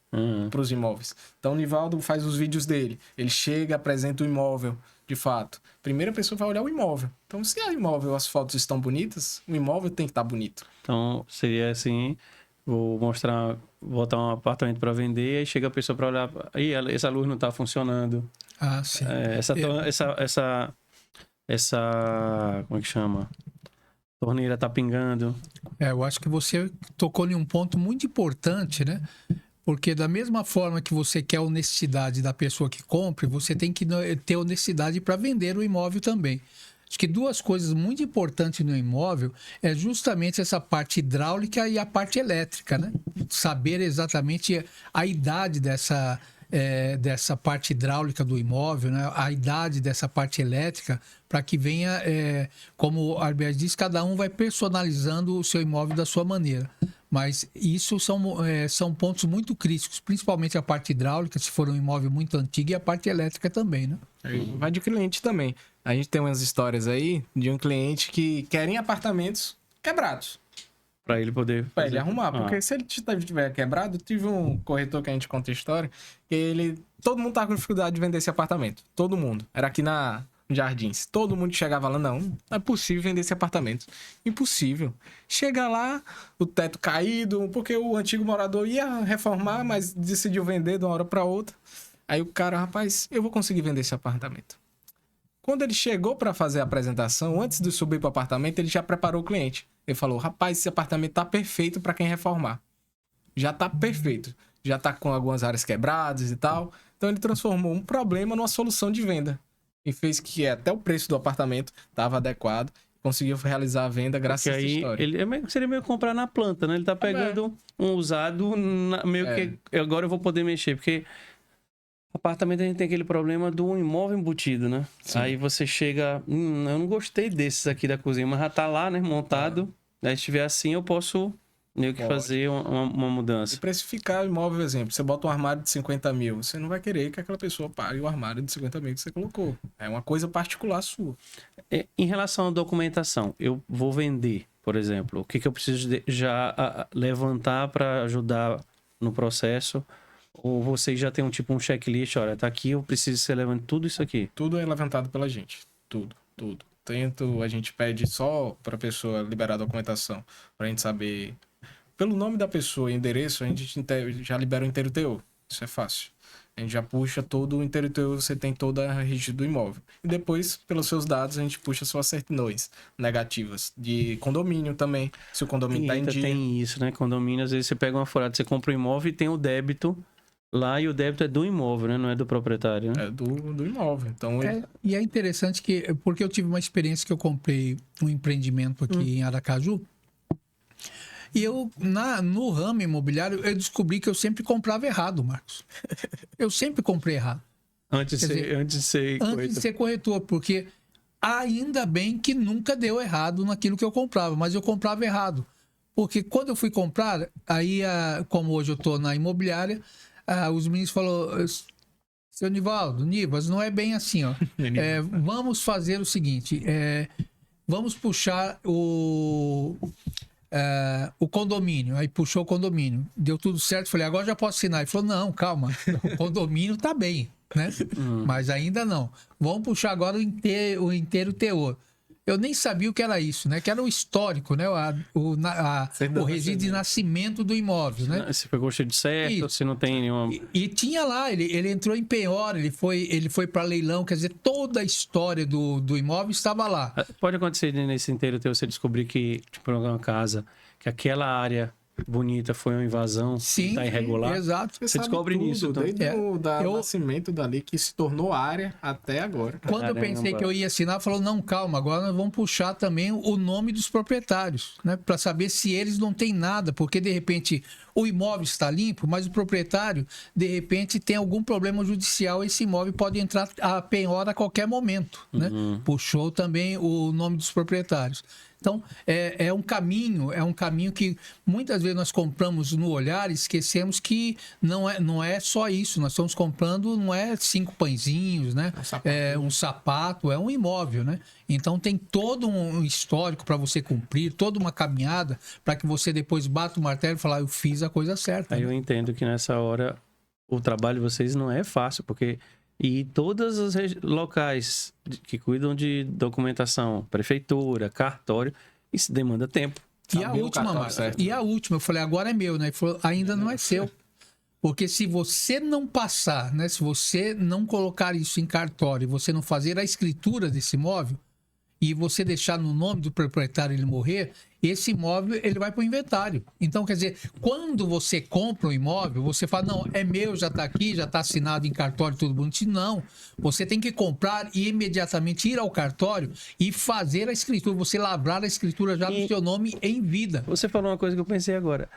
para os imóveis. Então o Nivaldo faz os vídeos dele, ele chega, apresenta o imóvel, de fato. Primeira pessoa vai olhar o imóvel. Então se o imóvel, as fotos estão bonitas, o imóvel tem que estar bonito. Então seria assim, vou botar um apartamento para vender, aí chega a pessoa para olhar, aí essa luz não está funcionando. Ah, sim. Como é que chama? Torneira tá pingando. Eu acho que você tocou em um ponto muito importante, né? Porque da mesma forma que você quer a honestidade da pessoa que compra, você tem que ter honestidade para vender o imóvel também. Acho que duas coisas muito importantes no imóvel é justamente essa parte hidráulica e a parte elétrica, né? Saber exatamente a idade dessa parte hidráulica do imóvel, né? A idade dessa parte elétrica, para que venha, como o Alberto disse, cada um vai personalizando o seu imóvel da sua maneira. Mas isso são pontos muito críticos, principalmente a parte hidráulica, se for um imóvel muito antigo, e a parte elétrica também, né? Vai de cliente também. A gente tem umas histórias aí de um cliente que querem apartamentos quebrados. Pra ele poder Pra fazer. ele arrumar. Porque se ele tiver quebrado, tive um corretor que a gente conta a história, que todo mundo tava com dificuldade de vender esse apartamento. Todo mundo. Era aqui na Jardins. Todo mundo chegava lá, não é possível vender esse apartamento. Impossível. Chega lá, o teto caído, porque o antigo morador ia reformar, mas decidiu vender de uma hora pra outra. Aí o cara, rapaz, eu vou conseguir vender esse apartamento. Quando ele chegou para fazer a apresentação, antes de subir para o apartamento, ele já preparou o cliente. Ele falou, rapaz, esse apartamento tá perfeito para quem reformar. Já tá perfeito. Já tá com algumas áreas quebradas e tal. Então ele transformou um problema numa solução de venda. E fez que até o preço do apartamento estava adequado. Conseguiu realizar a venda graças a essa história. Seria meio comprar na planta, né? Ele tá pegando um usado, que agora eu vou poder mexer, porque apartamento a gente tem aquele problema do imóvel embutido, né? Sim. Aí você chega, eu não gostei desses aqui da cozinha, mas já tá lá, né, montado. Aí se tiver assim, eu posso meio que fazer uma mudança. E precificar o imóvel, por exemplo, você bota um armário de 50 mil, você não vai querer que aquela pessoa pague o armário de 50 mil que você colocou. É uma coisa particular sua. Em relação à documentação, eu vou vender, por exemplo, o que eu preciso já levantar para ajudar no processo? Ou vocês já tem um checklist, olha, tá aqui, eu preciso ser levantado tudo isso aqui? Tudo é levantado pela gente. Tudo. A gente pede só para a pessoa liberar a documentação, para a gente saber. Pelo nome da pessoa e endereço, a gente já libera o inteiro teor. Isso é fácil. A gente já puxa todo o inteiro teor, você tem toda a registro do imóvel. E depois, pelos seus dados, a gente puxa suas certidões negativas. De condomínio também, se o condomínio tá em dia. Tem isso, né? Condomínio, às vezes você pega uma furada, você compra um imóvel e tem o débito lá, e o débito é do imóvel, né? Não é do proprietário, né? É do imóvel. Então, E é interessante porque eu tive uma experiência que eu comprei um empreendimento aqui em Aracaju, e eu, no ramo imobiliário, eu descobri que eu sempre comprava errado, Marcos. Eu sempre comprei errado. Antes de ser corretor, porque ainda bem que nunca deu errado naquilo que eu comprava, mas eu comprava errado. Porque quando eu fui comprar, aí, como hoje eu estou na imobiliária, os meninos falaram, seu Nivas, não é bem assim, ó. Vamos fazer o seguinte, vamos puxar o condomínio. Aí puxou o condomínio, deu tudo certo, falei, agora já posso assinar. Ele falou, não, calma, o condomínio tá bem, né? Mas ainda não. Vamos puxar agora o inteiro teor. Eu nem sabia o que era isso, né? Que era o histórico, né? O registro de nascimento do imóvel, né? Se pegou cheio de certo, se não tem nenhuma... E tinha lá, ele entrou em penhora, ele foi para leilão, quer dizer, toda a história do imóvel estava lá. Pode acontecer nesse inteiro teu você descobrir que, tipo, uma casa, que aquela área bonita foi uma invasão, sim, tá irregular. Exato. Você descobre tudo, nisso. Desde o nascimento dali, que se tornou área até agora. Quando eu pensei que eu ia assinar, falou, não, calma, agora nós vamos puxar também o nome dos proprietários, né? Para saber se eles não têm nada, porque de repente o imóvel está limpo, mas o proprietário, de repente, tem algum problema judicial, esse imóvel pode entrar a penhora a qualquer momento, né? Puxou também o nome dos proprietários. Então, é um caminho que muitas vezes nós compramos no olhar e esquecemos que não é só isso. Nós estamos comprando, não é 5 pãezinhos, né? Um sapato, é um imóvel, né? Então, tem todo um histórico para você cumprir, toda uma caminhada para que você depois bata o martelo e fale, eu fiz a coisa certa. Aí né? eu entendo que nessa hora o trabalho de vocês não é fácil, porque... E todos os locais que cuidam de documentação, prefeitura, cartório, isso demanda tempo. E a última, eu falei, agora é meu, né? Ele falou, ainda não é seu. Porque se você não passar, né? Se você não colocar isso em cartório, você não fazer a escritura desse imóvel, e você deixar no nome do proprietário ele morrer, esse imóvel ele vai para o inventário. Então, quer dizer, quando você compra um imóvel, você fala, não, é meu, já está aqui, já está assinado em cartório, tudo bonitinho. Não, você tem que comprar e imediatamente ir ao cartório e fazer a escritura, você lavrar a escritura já no seu nome em vida. Você falou uma coisa que eu pensei agora.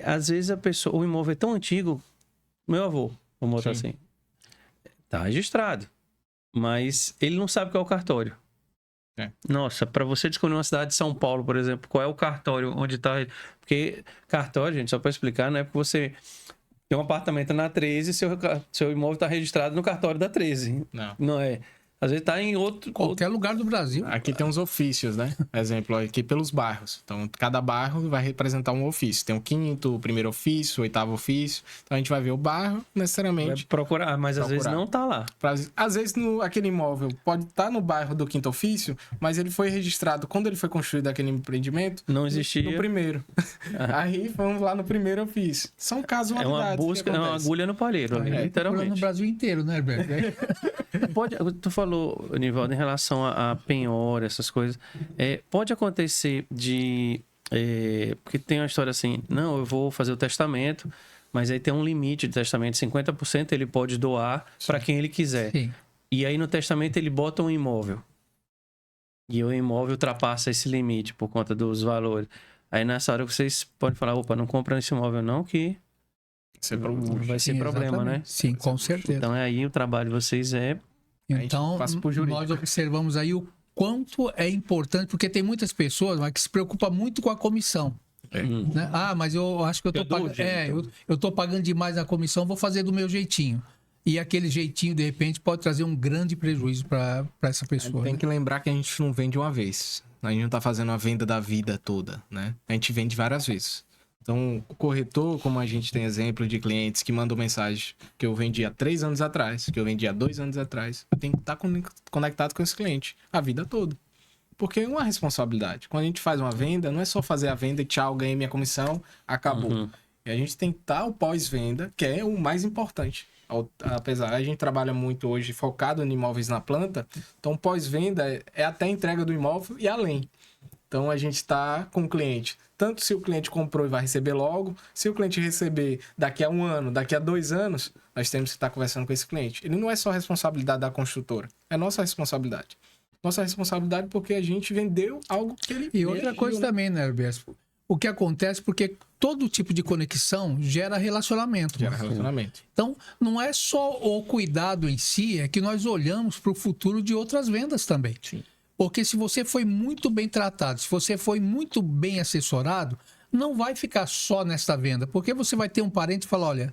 Às vezes o imóvel é tão antigo, meu avô, vamos botar assim, tá registrado, mas ele não sabe qual é o cartório. Nossa, para você descobrir uma cidade de São Paulo, por exemplo, qual é o cartório onde está. Porque cartório, gente, só para explicar, não é porque você tem um apartamento na 13 e seu imóvel está registrado no cartório da 13. Não é. Às vezes está em qualquer lugar do Brasil. Aqui tem uns ofícios, né? Exemplo, aqui pelos bairros. Então, cada bairro vai representar um ofício. Tem o 5º, o 1º ofício, o 8º ofício. Então, a gente vai ver o bairro, necessariamente. Vai procurar, mas às vezes não tá lá. Às vezes, aquele imóvel pode estar no bairro do 5º ofício, mas ele foi registrado quando ele foi construído aquele empreendimento. Não existia. No primeiro. Aí, vamos lá no 1º ofício. São casualidades. É uma agulha no palheiro, literalmente. No Brasil inteiro, né, Herberto? Tu falou, Nivaldo, em relação a penhora, essas coisas. Pode acontecer porque tem uma história assim, não, eu vou fazer o testamento, mas aí tem um limite de testamento, 50% ele pode doar para quem ele quiser. Sim. E aí no testamento ele bota um imóvel. E o imóvel ultrapassa esse limite por conta dos valores. Aí nessa hora vocês podem falar, opa, não compra esse imóvel não, que vai ser problema, né? Sim, com certeza. Então aí o trabalho de vocês Então, nós observamos aí o quanto é importante, porque tem muitas pessoas que se preocupam muito com a comissão. Né? Ah, mas eu acho que eu tô pagando demais na comissão, vou fazer do meu jeitinho. E aquele jeitinho, de repente, pode trazer um grande prejuízo para essa pessoa. Tem que lembrar que a gente não vende uma vez. A gente não está fazendo a venda da vida toda, né? A gente vende várias vezes. Então, o corretor, como a gente tem exemplo de clientes que mandam mensagem que eu vendi há 3 anos atrás, que eu vendi há 2 anos atrás, eu tenho que estar conectado com esse cliente a vida toda. Porque é uma responsabilidade. Quando a gente faz uma venda, não é só fazer a venda e tchau, ganhei minha comissão, acabou. E a gente tem que estar o pós-venda, que é o mais importante. Apesar, a gente trabalha muito hoje focado em imóveis na planta, então pós-venda é até a entrega do imóvel e além. Então, a gente está com o cliente. Tanto se o cliente comprou e vai receber logo, se o cliente receber daqui a 1 ano, daqui a 2 anos, nós temos que estar conversando com esse cliente. Ele não é só responsabilidade da construtora, é nossa responsabilidade. Nossa responsabilidade porque a gente vendeu algo que ele... E outra coisa também, né, Herberto? O que acontece porque todo tipo de conexão gera relacionamento. Gera relacionamento. Então, não é só o cuidado em si, é que nós olhamos para o futuro de outras vendas também. Sim. Porque se você foi muito bem tratado, se você foi muito bem assessorado, não vai ficar só nesta venda. Porque você vai ter um parente e falar, olha,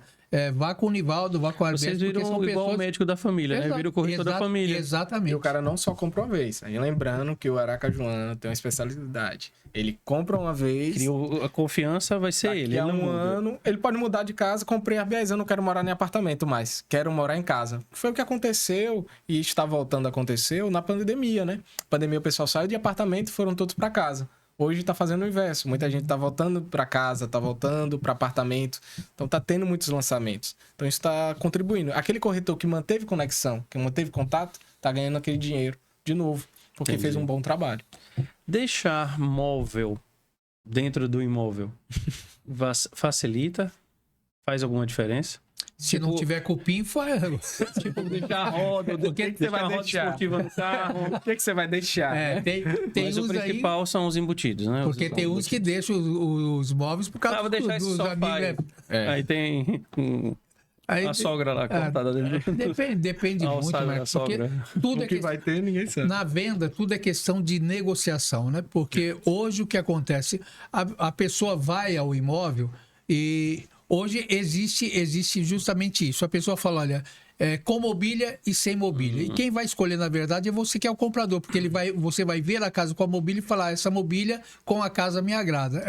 vá com o Nivaldo, vá com a Herberto. Vocês viram igual o médico da família, né? Vira o corretor da família. Exatamente. E o cara não só compra uma vez. Aí lembrando que o Aracajuano tem uma especialidade. Ele compra uma vez... Criou a confiança, vai ser ele. Daqui a 1 ano, ele pode mudar de casa. Comprei há 10 anos, não quero morar em apartamento mais. Quero morar em casa. Foi o que aconteceu e está voltando a acontecer na pandemia, né? Pandemia, o pessoal saiu de apartamento e foram todos para casa. Hoje está fazendo o inverso. Muita gente está voltando para casa, está voltando para apartamento. Então, está tendo muitos lançamentos. Então, isso está contribuindo. Aquele corretor que manteve conexão, que manteve contato, está ganhando aquele dinheiro de novo, porque fez um bom trabalho. Deixar móvel dentro do imóvel facilita? Faz alguma diferença? Se não tiver cupim, faz. Tipo, deixar a roda, o que você vai deixar? Esportiva no carro. O que você vai deixar? Mas o principal são os embutidos, né? Porque tem uns que deixam os móveis por causa dos amigos. Aí tem a sogra lá cortada dentro. Depende muito, mas porque tudo o que vai ter, ninguém sabe. Na venda, tudo é questão de negociação, né? Porque hoje o que acontece, a pessoa vai ao imóvel e hoje existe justamente isso. A pessoa fala, olha, com mobília e sem mobília. E quem vai escolher, na verdade, é você que é o comprador, porque você vai ver a casa com a mobília e falar, essa mobília com a casa me agrada.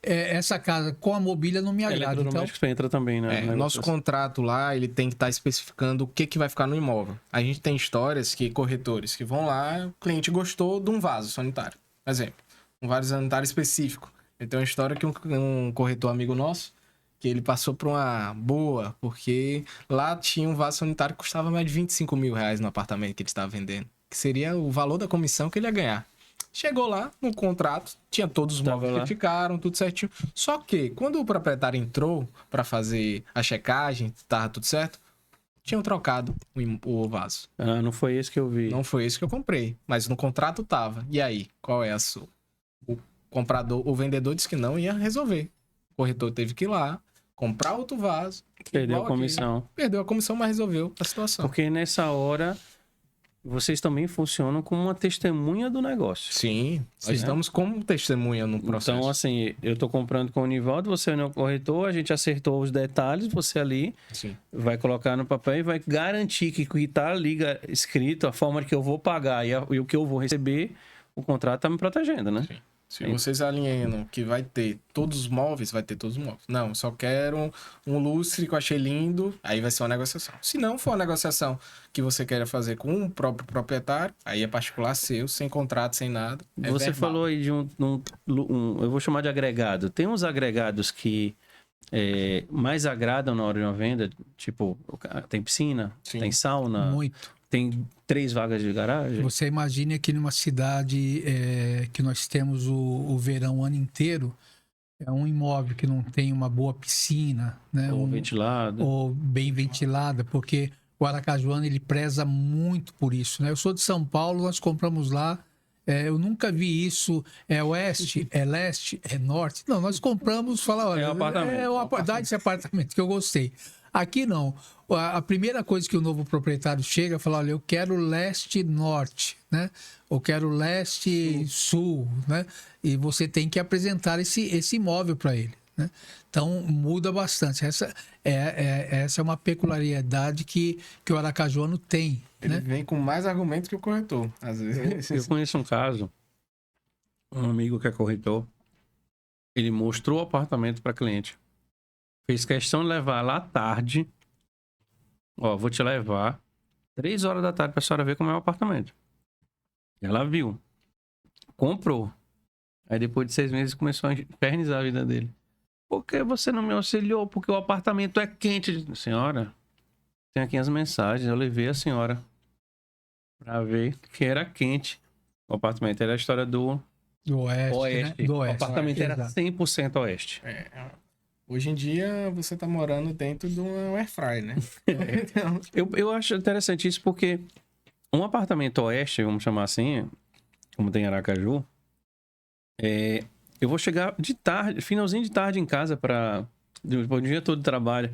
Essa casa com a mobília não me agrada. Eletrodoméstico entra também, né? Nosso contrato lá, ele tem que estar especificando o que vai ficar no imóvel. A gente tem histórias que corretores que vão lá, o cliente gostou de um vaso sanitário. Por exemplo, um vaso sanitário específico. Ele tem uma história que um corretor amigo nosso, que ele passou por uma boa, porque lá tinha um vaso sanitário que custava mais de 25 mil reais no apartamento que ele estava vendendo. que seria o valor da comissão que ele ia ganhar. Chegou lá, no contrato, tinha todos os móveis que ficaram, tudo certinho. Só que, quando o proprietário entrou para fazer a checagem, tava tudo certo, tinham trocado o vaso. Ah, não foi esse que eu vi. Não foi esse que eu comprei, mas no contrato tava. E aí, qual é a sua? O vendedor disse que não ia resolver. O corretor teve que ir lá, comprar outro vaso. Perdeu a comissão. Perdeu a comissão, mas resolveu a situação. Porque nessa hora, vocês também funcionam como uma testemunha do negócio. Sim, nós estamos como testemunha no processo. Então, assim, eu tô comprando com o Nivaldo, você não é o corretor, a gente acertou os detalhes, você ali vai colocar no papel e vai garantir que o que tá ali escrito, a forma que eu vou pagar e o que eu vou receber, o contrato tá me protegendo, né? Sim. Se vocês alienam que vai ter todos os móveis, vai ter todos os móveis. Não, só quero um lustre que eu achei lindo, aí vai ser uma negociação. Se não for uma negociação que você queira fazer com o próprio proprietário, aí é particular seu, sem contrato, sem nada. Você verbal. Falou aí de eu vou chamar de agregado. Tem uns agregados que mais agradam na hora de uma venda, tipo, tem piscina, tem sauna. Muito. Tem 3 vagas de garagem. Você imagine aqui numa cidade que nós temos o verão o ano inteiro, é um imóvel que não tem uma boa piscina, né? Ou ventilada. Ou bem ventilada, porque o aracajuano ele preza muito por isso, né? Eu sou de São Paulo, nós compramos lá, eu nunca vi isso, é oeste, é leste, é norte. Não, nós compramos, olha, dá esse apartamento que eu gostei. Aqui não. A primeira coisa que o novo proprietário chega, fala, olha, eu quero leste-norte, né? Eu quero leste-sul, né? E você tem que apresentar esse imóvel para ele, né? Então, muda bastante. Essa é uma peculiaridade que o aracajuano tem. Ele vem com mais argumentos que o corretor, às vezes. Eu conheço um caso, um amigo que é corretor, ele mostrou o apartamento para cliente. Fez questão de levar lá à tarde. Ó, vou te levar 3 horas da tarde pra senhora ver como é o apartamento. Ela viu. Comprou. Aí depois de 6 meses começou a infernizar a vida dele. Por que você não me auxiliou? Porque o apartamento é quente. Senhora, tem aqui as mensagens. Eu levei a senhora pra ver que era quente. O apartamento era a história do oeste. Né? Do oeste. O apartamento era 100% oeste. Hoje em dia, você tá morando dentro de um airfry, né? Eu acho interessante isso porque um apartamento oeste, vamos chamar assim, como tem em Aracaju, eu vou chegar de tarde, finalzinho de tarde em casa depois do dia todo de trabalho.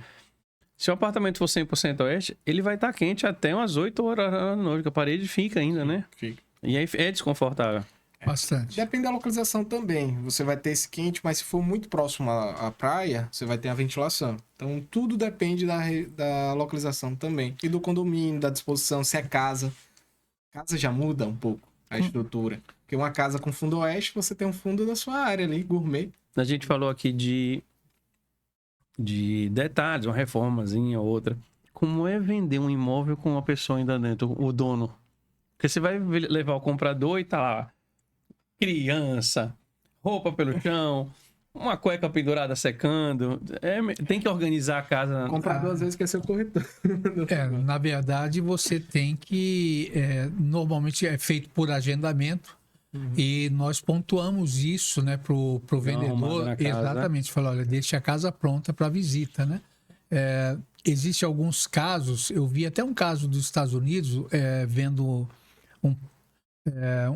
Se o apartamento for 100% oeste, ele vai estar quente até umas 8 horas da noite, que a parede fica ainda, né? Fica. E aí é desconfortável. Bastante. Depende da localização também. Você vai ter esse quente, mas se for muito próximo à praia, você vai ter a ventilação. Então, tudo depende da localização também. E do condomínio, da disposição, se é casa. Casa já muda um pouco a estrutura. Porque uma casa com fundo oeste, você tem um fundo da sua área ali, gourmet. A gente falou aqui de detalhes, uma reformazinha ou outra. Como é vender um imóvel com uma pessoa ainda dentro, o dono? Porque você vai levar o comprador e tá lá criança, roupa pelo chão, uma cueca pendurada secando. Tem que organizar a casa. O comprador às vezes quer ser o corretor. Na verdade, você tem que... normalmente é feito por agendamento. E nós pontuamos isso, né, pro vendedor. Exatamente. Fala, olha, deixe a casa pronta para visita, né? Existem alguns casos, eu vi até um caso dos Estados Unidos, vendo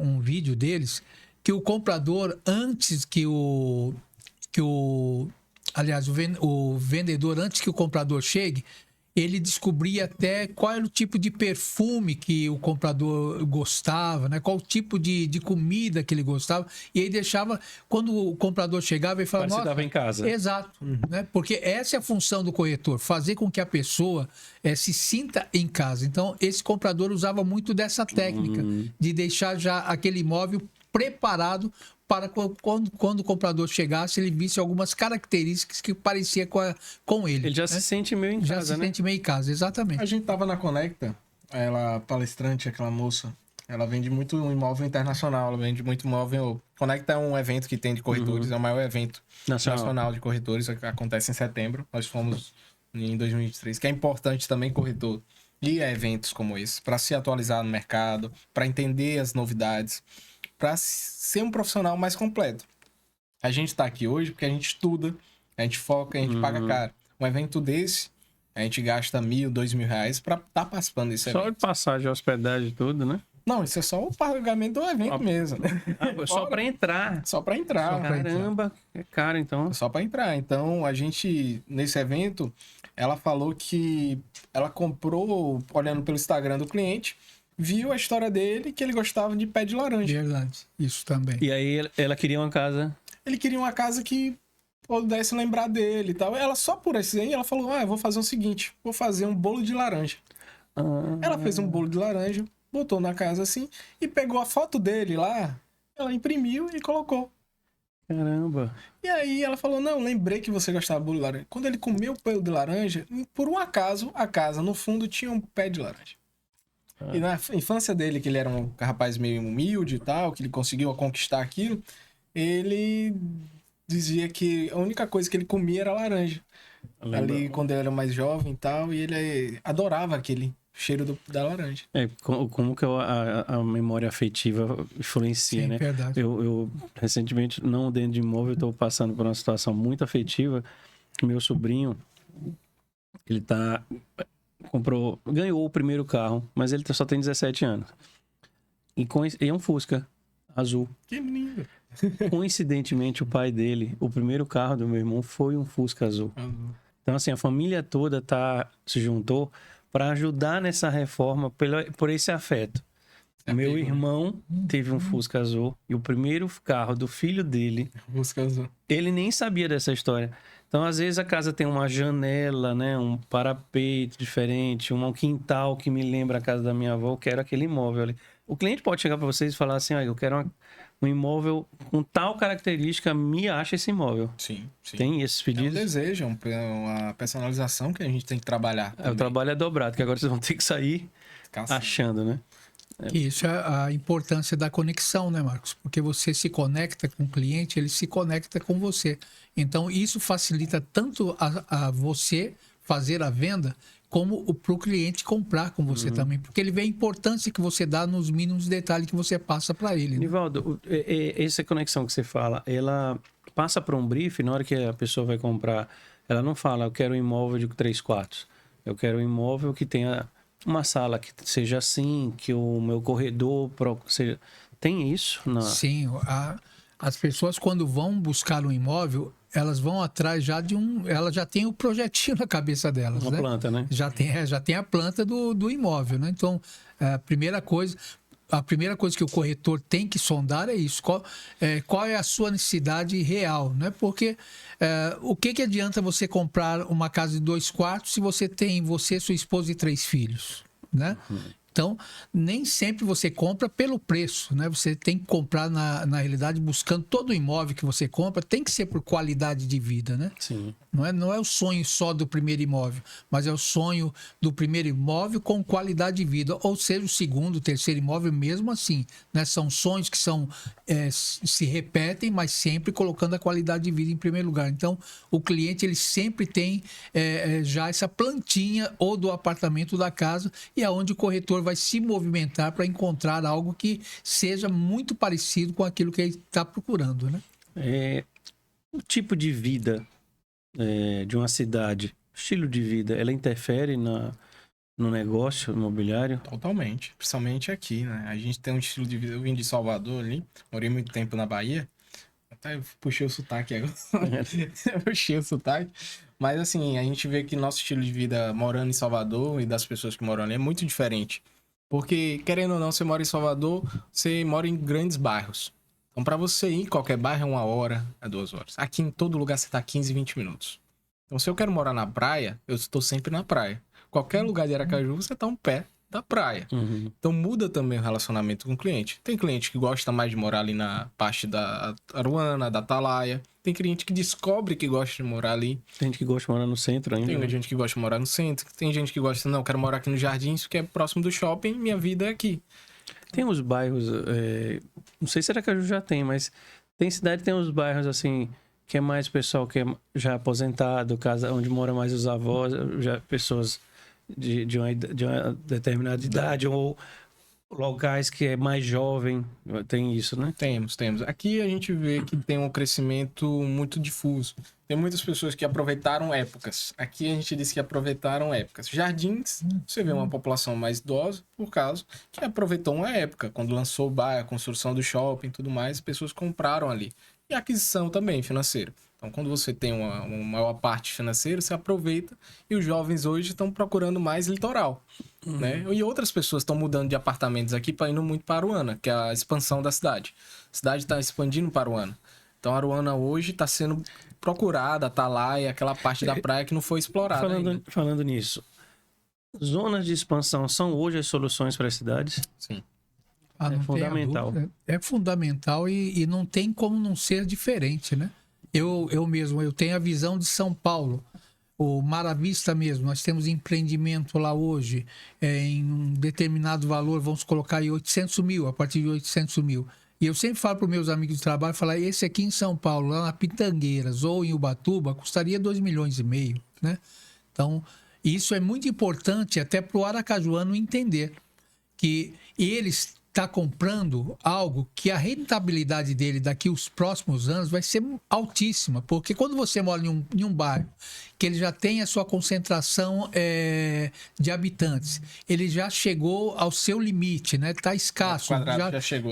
um vídeo deles, que o comprador, antes aliás, o vendedor, antes que o comprador chegue, ele descobria até qual era o tipo de perfume que o comprador gostava, né? Qual o tipo de comida que ele gostava. E aí deixava, quando o comprador chegava, ele falava... Parece que estava em casa. Exato. Né? Porque essa é a função do corretor, fazer com que a pessoa se sinta em casa. Então, esse comprador usava muito dessa técnica, de deixar já aquele imóvel preparado para quando o comprador chegasse, ele visse algumas características que parecia com ele. Ele já se sente meio em casa, né? Já se sente meio em casa, exatamente. A gente tava na Conecta, ela palestrante, aquela moça, ela vende muito um imóvel internacional, ela vende muito imóvel... Conecta é um evento que tem de corretores, é o maior evento nacional de corretores, que acontece em setembro. Nós fomos em 2023, que é importante também, corretor. ir a eventos como esse, para se atualizar no mercado, para entender as novidades, para ser um profissional mais completo. A gente está aqui hoje porque a gente estuda, a gente foca, a gente paga caro. Um evento desse, a gente gasta R$1.000, R$2.000 para estar participando desse evento. Só de passagem, hospedagem e tudo, né? Não, isso é só o pagamento do evento mesmo. Só para entrar. Só para entrar. Caramba, é caro então. Só para entrar. Então, a gente, nesse evento, ela falou que ela comprou, olhando pelo Instagram do cliente, viu a história dele, que ele gostava de pé de laranja. Verdade, isso também. E aí ela queria uma casa. Ele queria uma casa que pudesse lembrar dele e tal. Ela, só por esse aí, ela falou, eu vou fazer o seguinte, vou fazer um bolo de laranja. Ela fez um bolo de laranja, botou na casa assim, e pegou a foto dele lá, ela imprimiu e colocou. Caramba. E aí ela falou, não, lembrei que você gostava de bolo de laranja. Quando ele comeu o pé de laranja, por um acaso, a casa no fundo tinha um pé de laranja. E na infância dele, que ele era um rapaz meio humilde e tal, que ele conseguiu conquistar aquilo, ele dizia que a única coisa que ele comia era laranja. Ali quando ele era mais jovem e tal, e ele adorava aquele cheiro da laranja. Como que a memória afetiva influencia, Sim, né? verdade. Eu recentemente, não dentro de imóvel, estou passando por uma situação muito afetiva. Meu sobrinho, ele ganhou o primeiro carro, mas ele só tem 17 anos. E é um Fusca azul. Que lindo! Coincidentemente, o pai dele, o primeiro carro do meu irmão foi um Fusca azul. Então, assim, a família toda se juntou para ajudar nessa reforma por esse afeto. Meu irmão teve um Fusca azul e o primeiro carro do filho dele, Fusca azul. ele nem sabia dessa história. Então, às vezes, a casa tem uma janela, né, um parapeito diferente, um quintal que me lembra a casa da minha avó, eu quero aquele imóvel ali. O cliente pode chegar para vocês e falar assim, eu quero um imóvel com tal característica, me acha esse imóvel. Sim. Tem esses pedidos? É um desejo, uma personalização que a gente tem que trabalhar. O trabalho é dobrado, que agora vocês vão ter que sair achando, né? Isso é a importância da conexão, né, Marcos? Porque você se conecta com o cliente, ele se conecta com você. Então, isso facilita tanto a você fazer a venda, como para o cliente comprar com você também. Porque ele vê a importância que você dá nos mínimos detalhes que você passa para ele. Né? Nivaldo, essa conexão que você fala, ela passa para um brief, na hora que a pessoa vai comprar, ela não fala, eu quero um imóvel de 3 quartos. Eu quero um imóvel que tenha uma sala que seja assim, que o meu corredor seja... Tem isso? Sim, as pessoas quando vão buscar um imóvel, elas vão atrás já elas já têm o projetinho na cabeça delas, Uma né? planta, né? Já tem a planta do imóvel, né? Então, a primeira coisa que o corretor tem que sondar é isso. Qual é a sua necessidade real, né? Porque o que adianta você comprar uma casa de 2 quartos se você tem sua esposa e 3 filhos, né? Então, nem sempre você compra pelo preço, né? Você tem que comprar, na realidade, buscando todo o imóvel que você compra, tem que ser por qualidade de vida, né? Sim. Não é o sonho só do primeiro imóvel, mas é o sonho do primeiro imóvel com qualidade de vida, ou seja, o segundo, o terceiro imóvel mesmo assim, né? São sonhos que se repetem, mas sempre colocando a qualidade de vida em primeiro lugar. Então, o cliente ele sempre tem já essa plantinha ou do apartamento da casa e aonde o corretor vai se movimentar para encontrar algo que seja muito parecido com aquilo que ele está procurando, né? O tipo de vida de uma cidade, estilo de vida, ela interfere no negócio imobiliário? Totalmente. Principalmente aqui, né? A gente tem um estilo de vida... Eu vim de Salvador ali, morei muito tempo na Bahia. Até puxei o sotaque agora. Puxei o sotaque. Mas assim, a gente vê que nosso estilo de vida morando em Salvador e das pessoas que moram ali é muito diferente. Porque, querendo ou não, você mora em Salvador, você mora em grandes bairros. Então, para você ir em qualquer bairro é 1 hora, é 2 horas. Aqui em todo lugar você tá 15, 20 minutos. Então, se eu quero morar na praia, eu estou sempre na praia. Qualquer lugar de Aracaju, você tá um pé da praia. Então, muda também o relacionamento com o cliente. Tem cliente que gosta mais de morar ali na parte da Aruana, da Atalaia. Tem cliente que descobre que gosta de morar ali. Tem gente que gosta de morar no centro ainda. Tem gente que gosta de morar no centro. Tem gente que gosta, não, quero morar aqui no Jardins, que é próximo do shopping, minha vida é aqui. Tem uns bairros, não sei se Aracaju já tem, mas tem cidade, tem uns bairros assim, que é mais pessoal que é já aposentado, casa onde mora mais os avós, já pessoas de uma determinada idade, ou locais que é mais jovem, tem isso, né? Temos. Aqui a gente vê que tem um crescimento muito difuso. Tem muitas pessoas que aproveitaram épocas. Aqui a gente diz que aproveitaram épocas. Jardins, você vê uma população mais idosa, por causa que aproveitou uma época. Quando lançou o bairro, a construção do shopping e tudo mais, pessoas compraram ali. E aquisição também financeira. Então, quando você tem uma maior parte financeira, você aproveita. E os jovens hoje estão procurando mais litoral. Né? E outras pessoas estão mudando de apartamentos aqui para indo muito para Aruana, que é a expansão da cidade. A cidade está expandindo para Aruana. Então, Aruana hoje está sendo procurada, tá lá, e aquela parte da praia que não foi explorada ainda. Falando nisso, zonas de expansão são hoje as soluções para as cidades? Sim. Não tem a fundamental. dúvida. É fundamental e não tem como não ser diferente, né? Eu mesmo, eu tenho a visão de São Paulo. O Mar à Vista mesmo, nós temos empreendimento lá hoje em um determinado valor, vamos colocar aí 800 mil, a partir de 800 mil. E eu sempre falo para os meus amigos de trabalho, falar, esse aqui em São Paulo, lá na Pitangueiras ou em Ubatuba, custaria 2,5 milhões, né? Então, isso é muito importante até para o aracajuano entender que eles está comprando algo que a rentabilidade dele daqui os próximos anos vai ser altíssima, porque quando você mora em um bairro que ele já tem a sua concentração de habitantes, ele já chegou ao seu limite, né? Está escasso,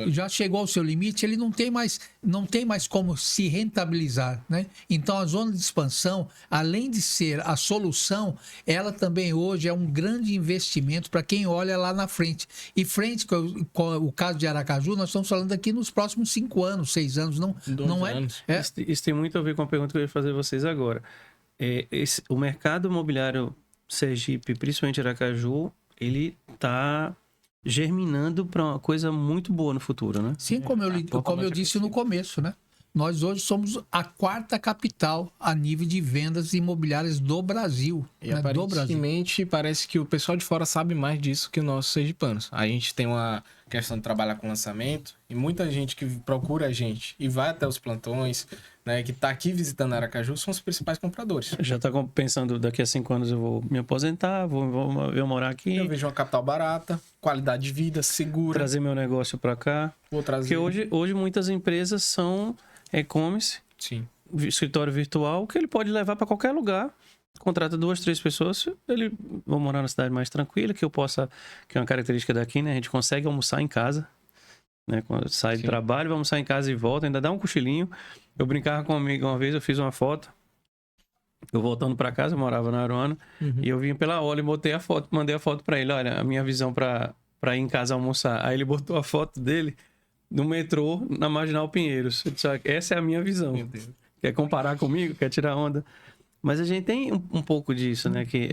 já chegou ao seu limite, ele não tem mais como se rentabilizar, né? Então a zona de expansão, além de ser a solução, ela também hoje é um grande investimento para quem olha lá na frente. E frente com o caso de Aracaju, nós estamos falando aqui nos próximos 5 anos, 6 anos, não é? Isso tem muito a ver com a pergunta que eu ia fazer a vocês agora. O mercado imobiliário Sergipe, principalmente Aracaju, ele está germinando para uma coisa muito boa no futuro, né? Sim, como eu disse no começo, né? Nós hoje somos a 4ª capital a nível de vendas imobiliárias do Brasil. E aparentemente parece que o pessoal de fora sabe mais disso que os nossos sergipanos. A gente tem uma questão de trabalhar com lançamento e muita gente que procura a gente e vai até os plantões, né, que está aqui visitando Aracaju, são os principais compradores. Já está pensando, daqui a 5 anos eu vou me aposentar, vou morar aqui. Eu vejo uma capital barata, qualidade de vida, segura. Trazer meu negócio para cá. Vou trazer. Porque hoje muitas empresas são e-commerce, sim, escritório virtual, que ele pode levar para qualquer lugar. Contrata 2, 3 pessoas, ele vai morar na cidade mais tranquila, que é uma característica daqui, né? A gente consegue almoçar em casa, né? Quando sai do trabalho, vai almoçar em casa e volta, ainda dá um cochilinho. Eu brincava com um amigo uma vez, eu fiz uma foto. Eu voltando para casa, eu morava na Aruana, e eu vim pela hora e botei a foto, mandei a foto para ele, olha, a minha visão para ir em casa almoçar. Aí ele botou a foto dele no metrô, na Marginal Pinheiros. Eu disse, essa é a minha visão. Quer comparar comigo? Quer tirar onda? Mas a gente tem um pouco disso, né? Que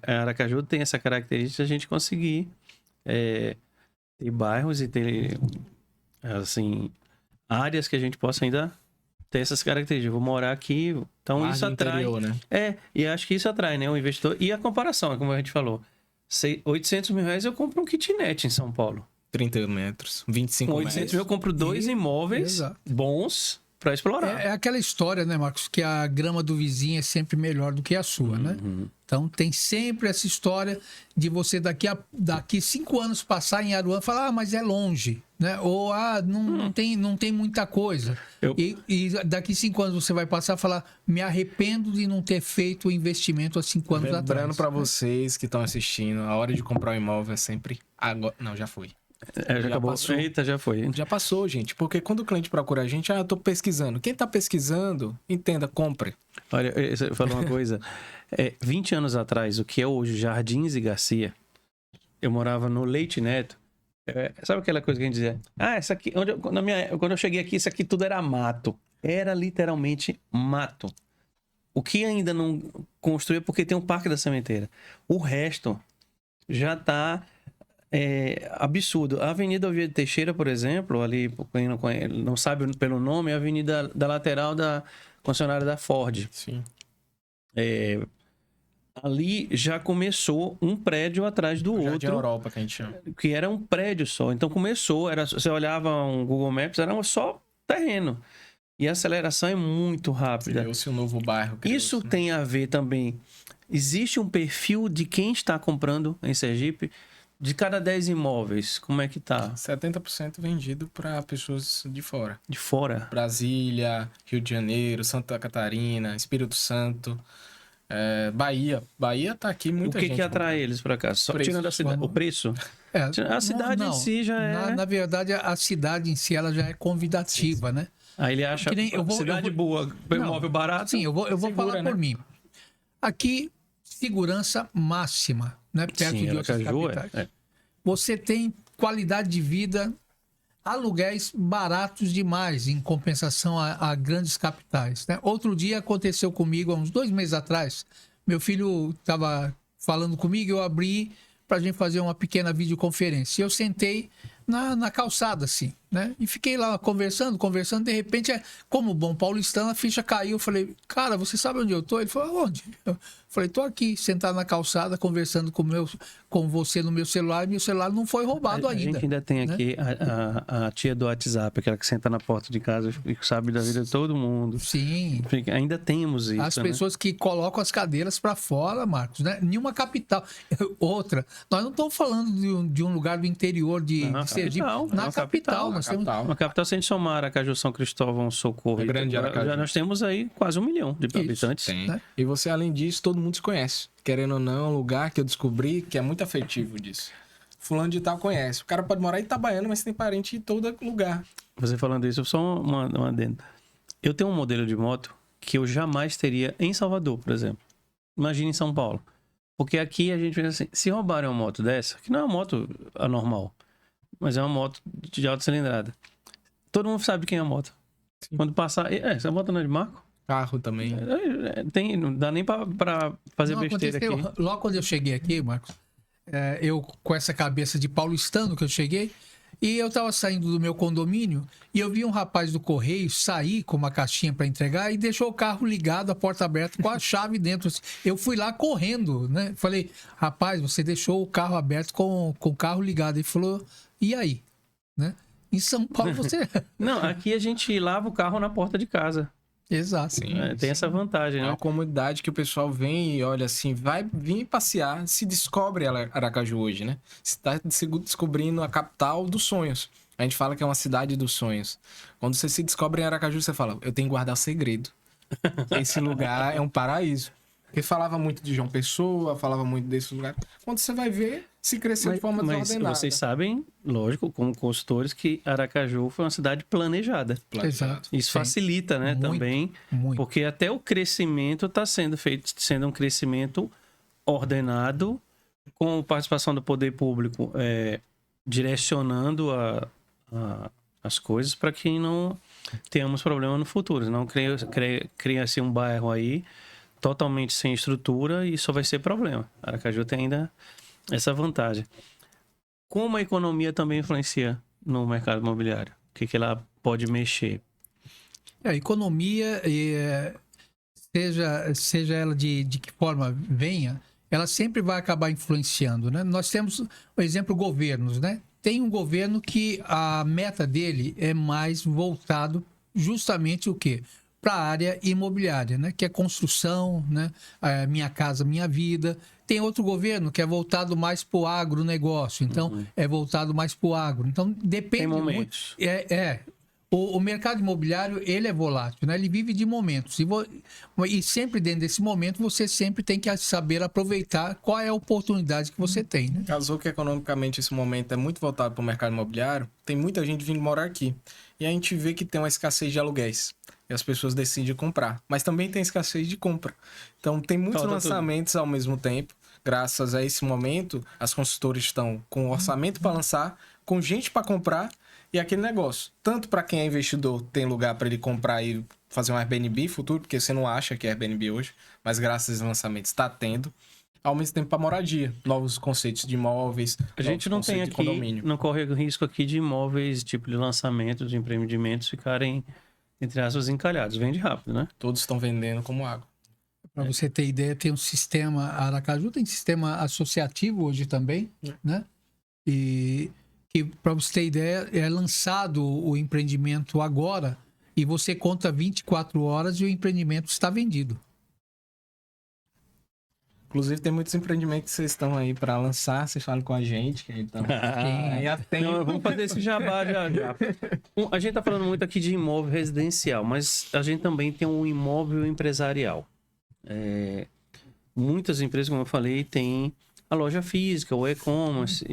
Aracaju tem essa característica de a gente conseguir ter bairros e ter, assim, áreas que a gente possa ainda ter essas características. Eu vou morar aqui, então mais isso atrai. Interior, né? E acho que isso atrai, né? O investidor. E a comparação, como a gente falou. 800 mil reais eu compro um kitnet em São Paulo. 30 metros, 25 Com 800 mil eu compro 2 imóveis bons para explorar. É aquela história, né, Marcos, que a grama do vizinho é sempre melhor do que a sua, né? Então tem sempre essa história de você daqui 5 anos passar em Aruana e falar, mas é longe, né? Ou não tem muita coisa. E daqui 5 anos você vai passar e falar, me arrependo de não ter feito o investimento há 5 anos atrás. Lembrando para vocês que estão assistindo, a hora de comprar um imóvel é sempre agora. Não, já foi. Já acabou. Passou. Eita, já foi. Já passou, gente. Porque quando o cliente procura a gente, eu tô pesquisando. Quem tá pesquisando, entenda, compre. Olha, você falou uma coisa. 20 anos atrás, o que é hoje Jardins e Garcia, eu morava no Leite Neto. Sabe aquela coisa que a gente dizia? Essa aqui, quando eu cheguei aqui, isso aqui tudo era mato. Era literalmente mato. O que ainda não construiu é porque tem um Parque da Sementeira. O resto já tá... absurdo. A Avenida Oviedo Teixeira, por exemplo, ali, quem não sabe pelo nome, é a avenida da lateral da concessionária da Ford. Sim. Ali já começou um prédio atrás do outro. Jardim Europa, que a gente chama. Que era um prédio só. Então começou, você olhava um Google Maps, era só terreno. E a aceleração é muito rápida. Criou-se um novo bairro. Isso tem a ver também Existe um perfil de quem está comprando em Sergipe? De cada 10 imóveis, como é que tá? 70% vendido para pessoas de fora. De fora? Brasília, Rio de Janeiro, Santa Catarina, Espírito Santo, Bahia. Bahia tá aqui muita O que gente. que atrai eles para cá? Só Preço. tirando a cidade, o preço? A cidade em si já é... Na verdade, a cidade em si ela já é convidativa, né? Aí ele acha cidade boa, imóvel barato. Sim, eu vou Segura, falar por mim. Aqui, segurança máxima, né? Perto Sim, de outras Aracaju capitais. Você tem qualidade de vida, aluguéis baratos demais em compensação a grandes capitais, né? Outro dia aconteceu comigo, há uns 2 meses atrás, meu filho estava falando comigo, eu abri para a gente fazer uma pequena videoconferência. E eu sentei na calçada, assim, né? E fiquei lá conversando, de repente, como bom paulistano, a ficha caiu. Eu falei, cara, você sabe onde eu tô? Ele falou, onde? Eu falei, tô aqui, sentado na calçada, conversando com você no meu celular, e meu celular não foi roubado ainda. A gente ainda tem né? aqui a tia do WhatsApp, aquela que senta na porta de casa e sabe da vida de todo mundo. Sim. Ainda temos isso, As pessoas que colocam as cadeiras para fora, Marcos, né? Nenhuma capital. Outra, nós não estamos falando de um lugar do interior de Sergipe. Na capital. Nós temos... Uma capital, se a gente somar Aracaju, São Cristóvão, Socorro, É grande Aracaju. já nós temos aí quase 1 milhão de habitantes. Tem. né? E você, além disso, todo mundo se conhece. Querendo ou não, é um lugar que eu descobri que é muito afetivo disso. Fulano de tal conhece. O cara pode morar em Itabaiana, mas tem parente em todo lugar. Você falando isso, só uma adenda. Eu tenho um modelo de moto que eu jamais teria em Salvador, por exemplo. Imagina em São Paulo. Porque aqui a gente pensa assim, se roubarem uma moto dessa, que não é uma moto anormal, mas é uma moto de alta cilindrada, todo mundo sabe quem é a moto. Sim. Quando passar... essa moto não é de Marco? Carro também. Não dá nem pra fazer Não, besteira aqui. Logo quando eu cheguei aqui, Marcos, eu com essa cabeça de paulistano que eu cheguei, e eu tava saindo do meu condomínio e eu vi um rapaz do correio sair com uma caixinha para entregar e deixou o carro ligado, a porta aberta, com a chave dentro. Eu fui lá correndo, né? Falei, rapaz, você deixou o carro aberto com o carro ligado. Ele falou, e aí? Né? Em São Paulo você... Não, aqui a gente lava o carro na porta de casa. Exato. Sim. Tem essa vantagem, É né? uma comunidade que o pessoal vem e olha assim, vai vir passear, se descobre Aracaju hoje, né? Se está descobrindo a capital dos sonhos. A gente fala que é uma cidade dos sonhos. Quando você se descobre em Aracaju, você fala, eu tenho que guardar o segredo. Esse lugar é um paraíso. Porque falava muito de João Pessoa, falava muito desse lugar. Quando você vai ver, se cresceu de forma Mas desordenada. vocês sabem, lógico, como consultores, que Aracaju foi uma cidade planejada. Exato. Isso Sim. facilita, né, Muito, também, muito. porque até o crescimento está sendo um crescimento ordenado, com participação do poder público direcionando as coisas para que não tenhamos problema no futuro. Não cria-se um bairro aí totalmente sem estrutura e só vai ser problema. Aracaju tem ainda essa vantagem. Como a economia também influencia no mercado imobiliário? O que ela pode mexer? A economia, seja ela de que forma venha, ela sempre vai acabar influenciando, né? Nós temos, por exemplo, governos, né? Tem um governo que a meta dele é mais voltado justamente o quê? Para a área imobiliária, né? Que é construção, né? Minha Casa Minha Vida. Tem outro governo que é voltado mais para o agronegócio, então é voltado mais para o agro. Então depende Tem muito. momentos. O mercado imobiliário, ele é volátil, né? Ele vive de momentos. E sempre dentro desse momento, você sempre tem que saber aproveitar qual é a oportunidade que você tem, né? Casou que economicamente esse momento é muito voltado para o mercado imobiliário, tem muita gente vindo morar aqui. E a gente vê que tem uma escassez de aluguéis. E as pessoas decidem comprar. Mas também tem escassez de compra. Então tem muitos lançamentos ao mesmo tempo. Graças a esse momento, as consultoras estão com orçamento para lançar, com gente para comprar e aquele negócio. Tanto para quem é investidor, tem lugar para ele comprar e fazer um Airbnb futuro, porque você não acha que é Airbnb hoje, mas graças a esse lançamento está tendo. Ao mesmo tempo para moradia, novos conceitos de imóveis. A gente não tem aqui, não corre o risco aqui de imóveis, tipo de lançamento, de empreendimentos ficarem, entre aspas, encalhados. Vende rápido, né? Todos estão vendendo como água. Para você ter ideia, tem um sistema, Aracaju tem sistema associativo hoje também, né? E que, para você ter ideia, é lançado o empreendimento agora e você conta 24 horas e o empreendimento está vendido. Inclusive, tem muitos empreendimentos que vocês estão aí para lançar, vocês falam com a gente. Então, já tem. Não, vamos fazer esse jabá já. A gente tá falando muito aqui de imóvel residencial, mas a gente também tem um imóvel empresarial. Muitas empresas, como eu falei, têm a loja física, o e-commerce,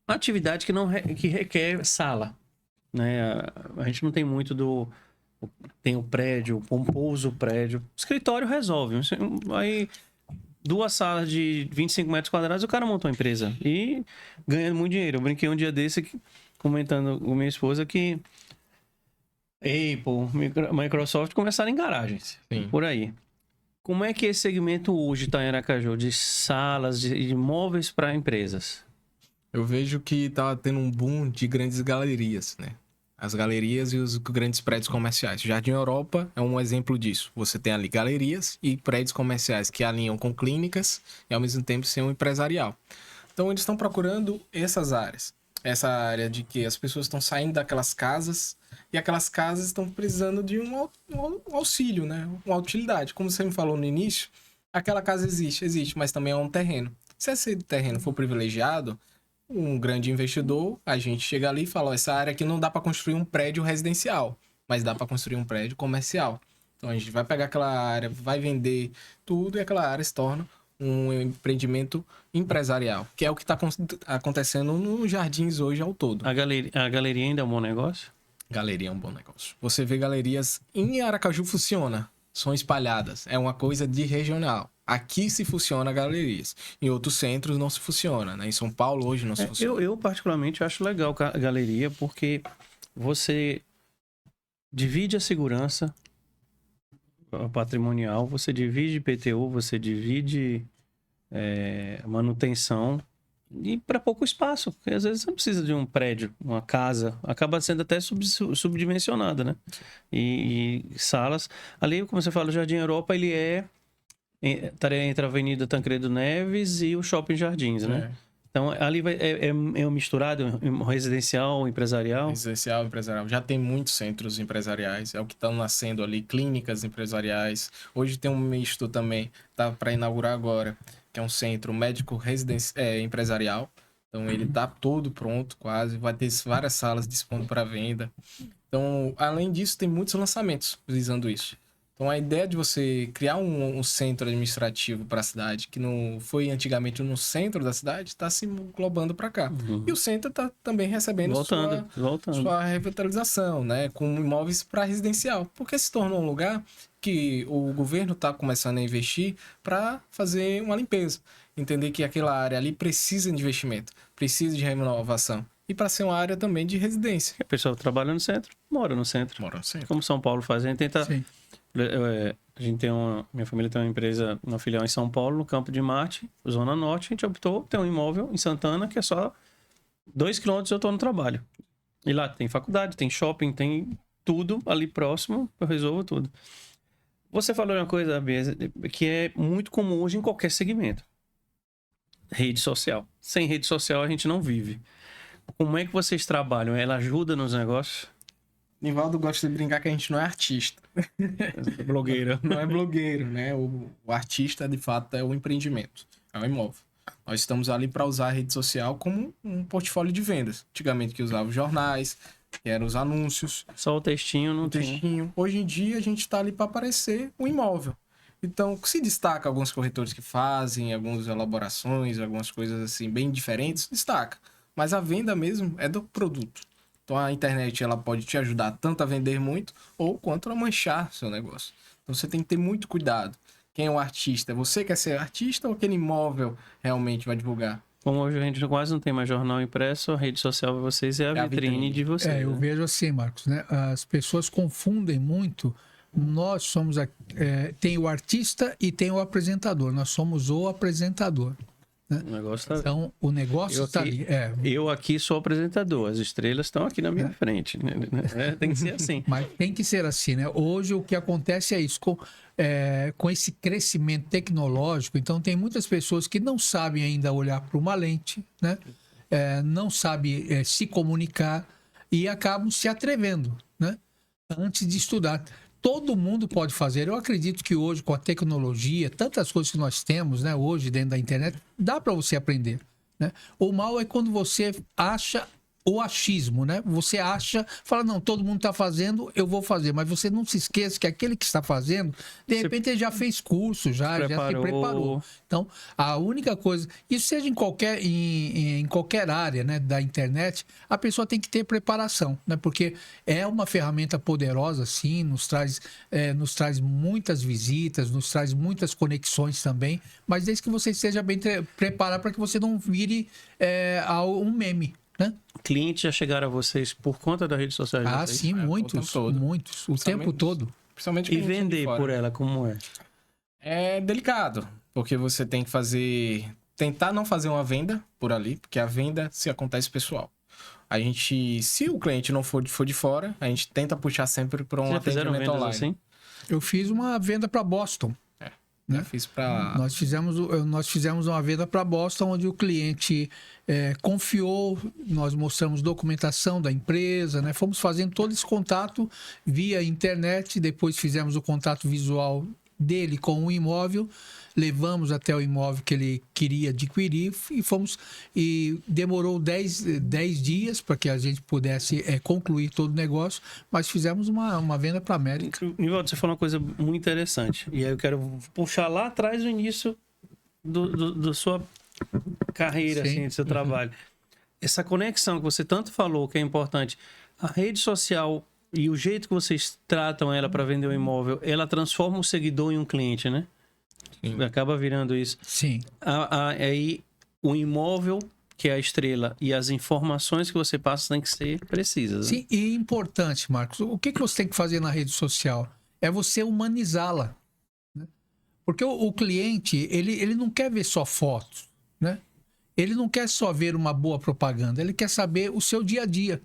uma atividade que requer sala, né? A gente não tem muito tem o prédio, o pomposo prédio. O escritório resolve. Aí, 2 salas de 25 metros quadrados, o cara montou uma empresa e ganhando muito dinheiro. Eu brinquei um dia desse comentando com minha esposa que Apple, Microsoft começaram em garagens. Sim. Por aí. Como é que esse segmento hoje está em Aracaju, de salas, de imóveis para empresas? Eu vejo que tá tendo um boom de grandes galerias, né? As galerias e os grandes prédios comerciais. O Jardim Europa é um exemplo disso. Você tem ali galerias e prédios comerciais que alinham com clínicas e ao mesmo tempo ser um empresarial. Então eles estão procurando essas áreas. Essa área de que as pessoas estão saindo daquelas casas e aquelas casas estão precisando de um auxílio, né? Uma utilidade. Como você me falou no início, aquela casa existe, mas também é um terreno. Se esse terreno for privilegiado, um grande investidor, a gente chega ali e fala, essa área aqui não dá para construir um prédio residencial, mas dá para construir um prédio comercial. Então a gente vai pegar aquela área, vai vender tudo e aquela área se torna um empreendimento empresarial, que é o que está acontecendo nos jardins hoje ao todo. A galeria ainda é um bom negócio? Galeria é um bom negócio. Você vê galerias em Aracaju funciona, são espalhadas, é uma coisa de regional. Aqui se funciona galerias, em outros centros não se funciona, né? Em São Paulo hoje não se funciona. Eu particularmente acho legal a galeria porque você divide a segurança patrimonial, você divide IPTU, você divide manutenção e para pouco espaço, porque às vezes você não precisa de um prédio, uma casa, acaba sendo até subdimensionada, né? E salas, ali como você fala, o Jardim Europa, ele estaria entre a Avenida Tancredo Neves e o Shopping Jardins, né? Então, ali é um misturado, residencial, empresarial? Residencial, empresarial. Já tem muitos centros empresariais, é o que estão nascendo ali, clínicas empresariais. Hoje tem um misto também, tá para inaugurar agora, que é um centro médico empresarial. Então, ele tá todo pronto, quase. Vai ter várias salas dispondo para venda. Então, além disso, tem muitos lançamentos visando isso. Então, a ideia de você criar um centro administrativo para a cidade, que não foi antigamente no centro da cidade, está se englobando para cá. E o centro está também recebendo sua revitalização, né? Com imóveis para residencial. Porque se tornou um lugar que o governo está começando a investir para fazer uma limpeza. Entender que aquela área ali precisa de investimento, precisa de renovação. E para ser uma área também de residência. A pessoa trabalha no centro, mora no centro. Mora no centro. Como São Paulo faz, a gente tenta... Sim. A gente minha família tem uma empresa, uma filial em São Paulo, no Campo de Marte, Zona Norte. A gente optou ter um imóvel em Santana, que é só 2 quilômetros eu estou no trabalho. E lá tem faculdade, tem shopping, tem tudo ali próximo, eu resolvo tudo. Você falou uma coisa, Bia, que é muito comum hoje em qualquer segmento. Rede social. Sem rede social a gente não vive. Como é que vocês trabalham? Ela ajuda nos negócios? Nivaldo gosta de brincar que a gente não é artista. Blogueira. Não é blogueiro, né? O artista, de fato, é o empreendimento. É o imóvel. Nós estamos ali para usar a rede social como um portfólio de vendas. Antigamente que usava os jornais, que eram os anúncios. Só o textinho não tem. Textinho. Hoje em dia a gente está ali para aparecer um imóvel. Então, se destaca alguns corretores que fazem, algumas elaborações, algumas coisas assim bem diferentes, destaca. Mas a venda mesmo é do produto. Então a internet ela pode te ajudar tanto a vender muito ou quanto a manchar seu negócio. Então você tem que ter muito cuidado. Quem é o artista? Você quer ser artista ou aquele imóvel realmente vai divulgar? Como hoje a gente quase não tem mais jornal impresso, a rede social de vocês é a vitrine de vocês. Eu vejo assim, Marcos, né? As pessoas confundem muito. Nós somos tem o artista e tem o apresentador. Nós somos o apresentador. Né? O negócio tá... Então, o negócio está ali. Eu aqui sou apresentador, as estrelas estão aqui na minha frente. Né? Tem que ser assim. Mas tem que ser assim, né? Hoje o que acontece é isso. Com esse crescimento tecnológico, então tem muitas pessoas que não sabem ainda olhar para uma lente, né? Não sabem se comunicar e acabam se atrevendo, né? Antes de estudar. todo mundo pode fazer. Eu acredito que hoje, com a tecnologia, tantas coisas que nós temos, né, hoje dentro da internet, dá para você aprender, né? O mal é quando você acha o achismo, né? Você acha, fala, não, todo mundo está fazendo, eu vou fazer. Mas você não se esqueça que aquele que está fazendo, de repente ele já fez curso, já se preparou. Então, a única coisa, isso seja em qualquer área, né, da internet, a pessoa tem que ter preparação, né? Porque é uma ferramenta poderosa, sim, nos traz muitas visitas, nos traz muitas conexões também, mas desde que você esteja bem preparado para que você não vire um meme, né? Clientes já chegaram a vocês por conta da rede social de vocês? Sim, muitos. O tempo todo. Principalmente E vender por ela, como é? É delicado, porque você tem que tentar não fazer uma venda por ali, porque a venda se acontece pessoal. Se o cliente não for de fora, a gente tenta puxar sempre para um atendimento online. Assim? Eu fiz uma venda para Boston. Né? Nós fizemos uma venda para Boston, onde o cliente confiou, nós mostramos documentação da empresa, né? Fomos fazendo todo esse contato via internet, depois fizemos o contato visual dele com o imóvel, levamos até o imóvel que ele queria adquirir e demorou 10 dias para que a gente pudesse concluir todo o negócio, mas fizemos uma venda para a América. Nivaldo, você falou uma coisa muito interessante, e aí eu quero puxar lá atrás o início da sua carreira, assim, do seu trabalho. Essa conexão que você tanto falou que é importante, a rede social e o jeito que vocês tratam ela para vender o imóvel, ela transforma o seguidor em um cliente, né? Sim. Acaba virando isso. Sim. Aí o imóvel, que é a estrela, e as informações que você passa têm que ser precisas. Sim, né? E importante, Marcos, o que você tem que fazer na rede social? É você humanizá-la. Né? Porque o cliente, ele não quer ver só fotos, né? Ele não quer só ver uma boa propaganda, ele quer saber o seu dia a dia.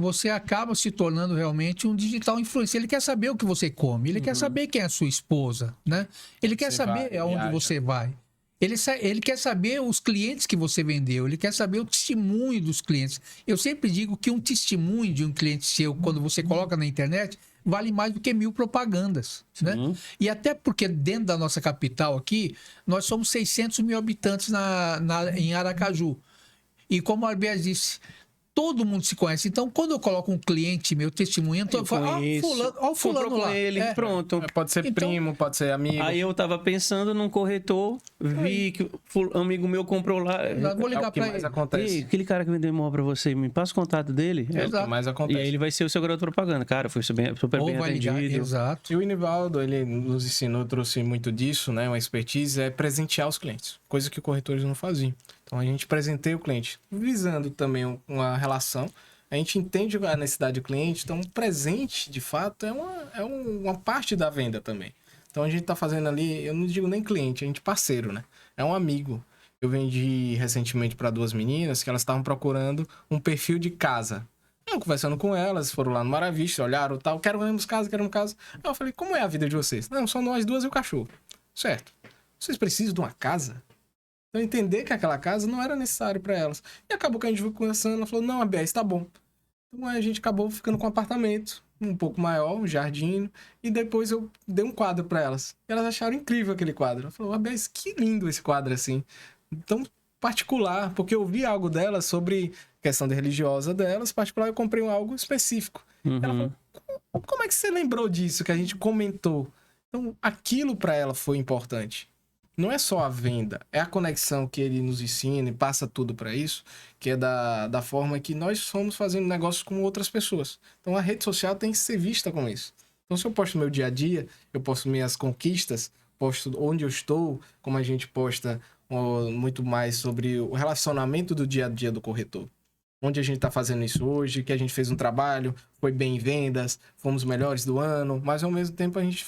Você acaba se tornando realmente um digital influencer. Ele quer saber o que você come, ele quer saber quem é a sua esposa, né? Ele quer saber aonde você vai. Ele quer saber os clientes que você vendeu, ele quer saber o testemunho dos clientes. Eu sempre digo que um testemunho de um cliente seu, quando você coloca na internet, vale mais do que 1000 propagandas, né? E até porque dentro da nossa capital aqui, nós somos 600 mil habitantes em Aracaju. E como a Arbia disse, todo mundo se conhece. Então, quando eu coloco um cliente meu testemunhando, eu falo, ó, o fulano lá. Ele, pronto. Pode ser primo, pode ser amigo. Aí eu tava pensando num corretor, vi que um amigo meu comprou lá. Vou ligar para ele. Ei, aquele cara que vendeu imóvel para você, me passa o contato dele. É o que mais acontece. E aí ele vai ser o seu garoto propaganda. Cara, foi super bem atendido. Exato. E o Nivaldo, ele nos ensinou, trouxe muito disso, né? Uma expertise, é presentear os clientes. Coisa que corretores não faziam. Então, a gente presenteia o cliente, visando também uma relação. A gente entende a necessidade do cliente, então, um presente, de fato, é uma parte da venda também. Então, a gente está fazendo ali, eu não digo nem cliente, a gente parceiro, né? É um amigo. Eu vendi recentemente para 2 meninas que elas estavam procurando um perfil de casa. Eu conversando com elas, foram lá no Maravista, olharam e tal, queremos casa. Aí eu falei, como é a vida de vocês? Não, só nós duas e o cachorro. Certo. Vocês precisam de uma casa? Então, entender que aquela casa não era necessário para elas. E acabou que a gente foi conversando, ela falou, não, a BS tá bom. Então, a gente acabou ficando com um apartamento um pouco maior, um jardim, e depois eu dei um quadro para elas. E elas acharam incrível aquele quadro. Ela falou, a BS, que lindo esse quadro assim. Então, particular, porque eu vi algo delas sobre questão de religiosa delas, particular, eu comprei algo específico. Ela falou, como é que você lembrou disso, que a gente comentou? Então, aquilo para ela foi importante. Não é só a venda, é a conexão que ele nos ensina e passa tudo para isso, que é da forma que nós somos fazendo negócios com outras pessoas. Então, a rede social tem que ser vista como isso. Então, se eu posto meu dia a dia, eu posto minhas conquistas, posto onde eu estou, como a gente posta muito mais sobre o relacionamento do dia a dia do corretor. Onde a gente está fazendo isso hoje, que a gente fez um trabalho, foi bem em vendas, fomos melhores do ano, mas ao mesmo tempo a gente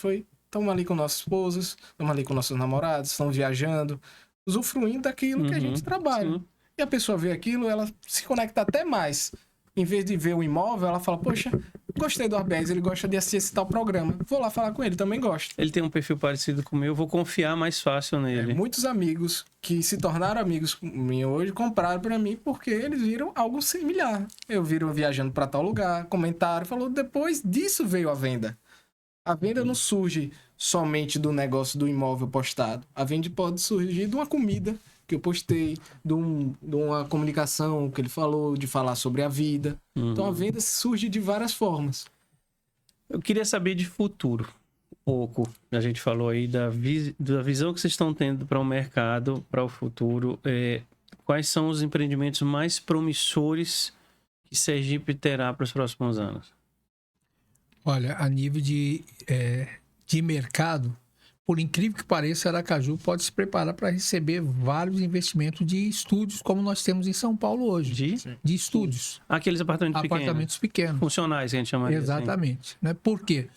estamos ali com nossos esposos, estamos ali com nossos namorados, estamos viajando, usufruindo daquilo que a gente trabalha. Sim. E a pessoa vê aquilo, ela se conecta até mais. Em vez de ver o imóvel, ela fala, poxa, Gostei do Arbiés, ele gosta de assistir esse tal programa. Vou lá falar com ele, também gosto. Ele tem um perfil parecido com o meu, vou confiar mais fácil nele. Muitos amigos que se tornaram amigos meus hoje compraram pra mim porque eles viram algo similar. Eu viram eu viajando pra tal lugar, comentaram, falou, depois disso veio a venda. A venda não surge somente do negócio do imóvel postado. A venda pode surgir de uma comida que eu postei, de uma comunicação que ele falou, de falar sobre a vida. Então a venda surge de várias formas. Eu queria saber de futuro, um pouco. A gente falou aí da visão que vocês estão tendo para o mercado, para o futuro. Quais são os empreendimentos mais promissores que Sergipe terá para os próximos anos? Olha, a nível de mercado, por incrível que pareça, Aracaju pode se preparar para receber vários investimentos de estúdios, como nós temos em São Paulo hoje. De estúdios. Aqueles Apartamentos pequenos. Funcionais, que a gente chama. Exatamente. Né? Por quê?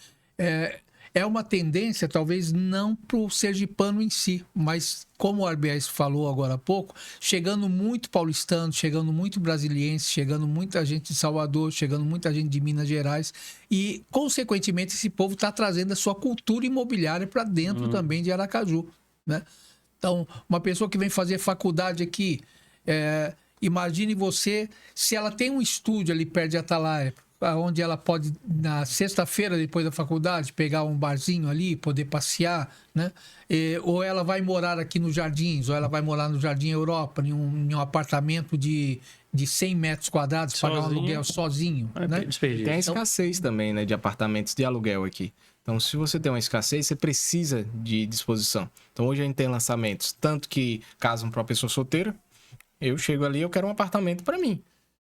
É uma tendência, talvez não para o sergipano em si, mas como o Arbiés falou agora há pouco, chegando muito paulistano, chegando muito brasiliense, chegando muita gente de Salvador, chegando muita gente de Minas Gerais e, consequentemente, esse povo está trazendo a sua cultura imobiliária para dentro também de Aracaju. Né? Então, uma pessoa que vem fazer faculdade aqui, imagine você, se ela tem um estúdio ali perto de Atalaia, onde ela pode, na sexta-feira, depois da faculdade, pegar um barzinho ali, poder passear, né? Ou ela vai morar aqui nos Jardins, ou ela vai morar no Jardim Europa, em um apartamento de 100 metros quadrados, pagar um aluguel sozinho. Né? Tem a escassez também, né, de apartamentos de aluguel aqui. Então, se você tem uma escassez, você precisa de disposição. Então, hoje a gente tem lançamentos, tanto que casam para uma pessoa solteira, eu chego ali, eu quero um apartamento para mim.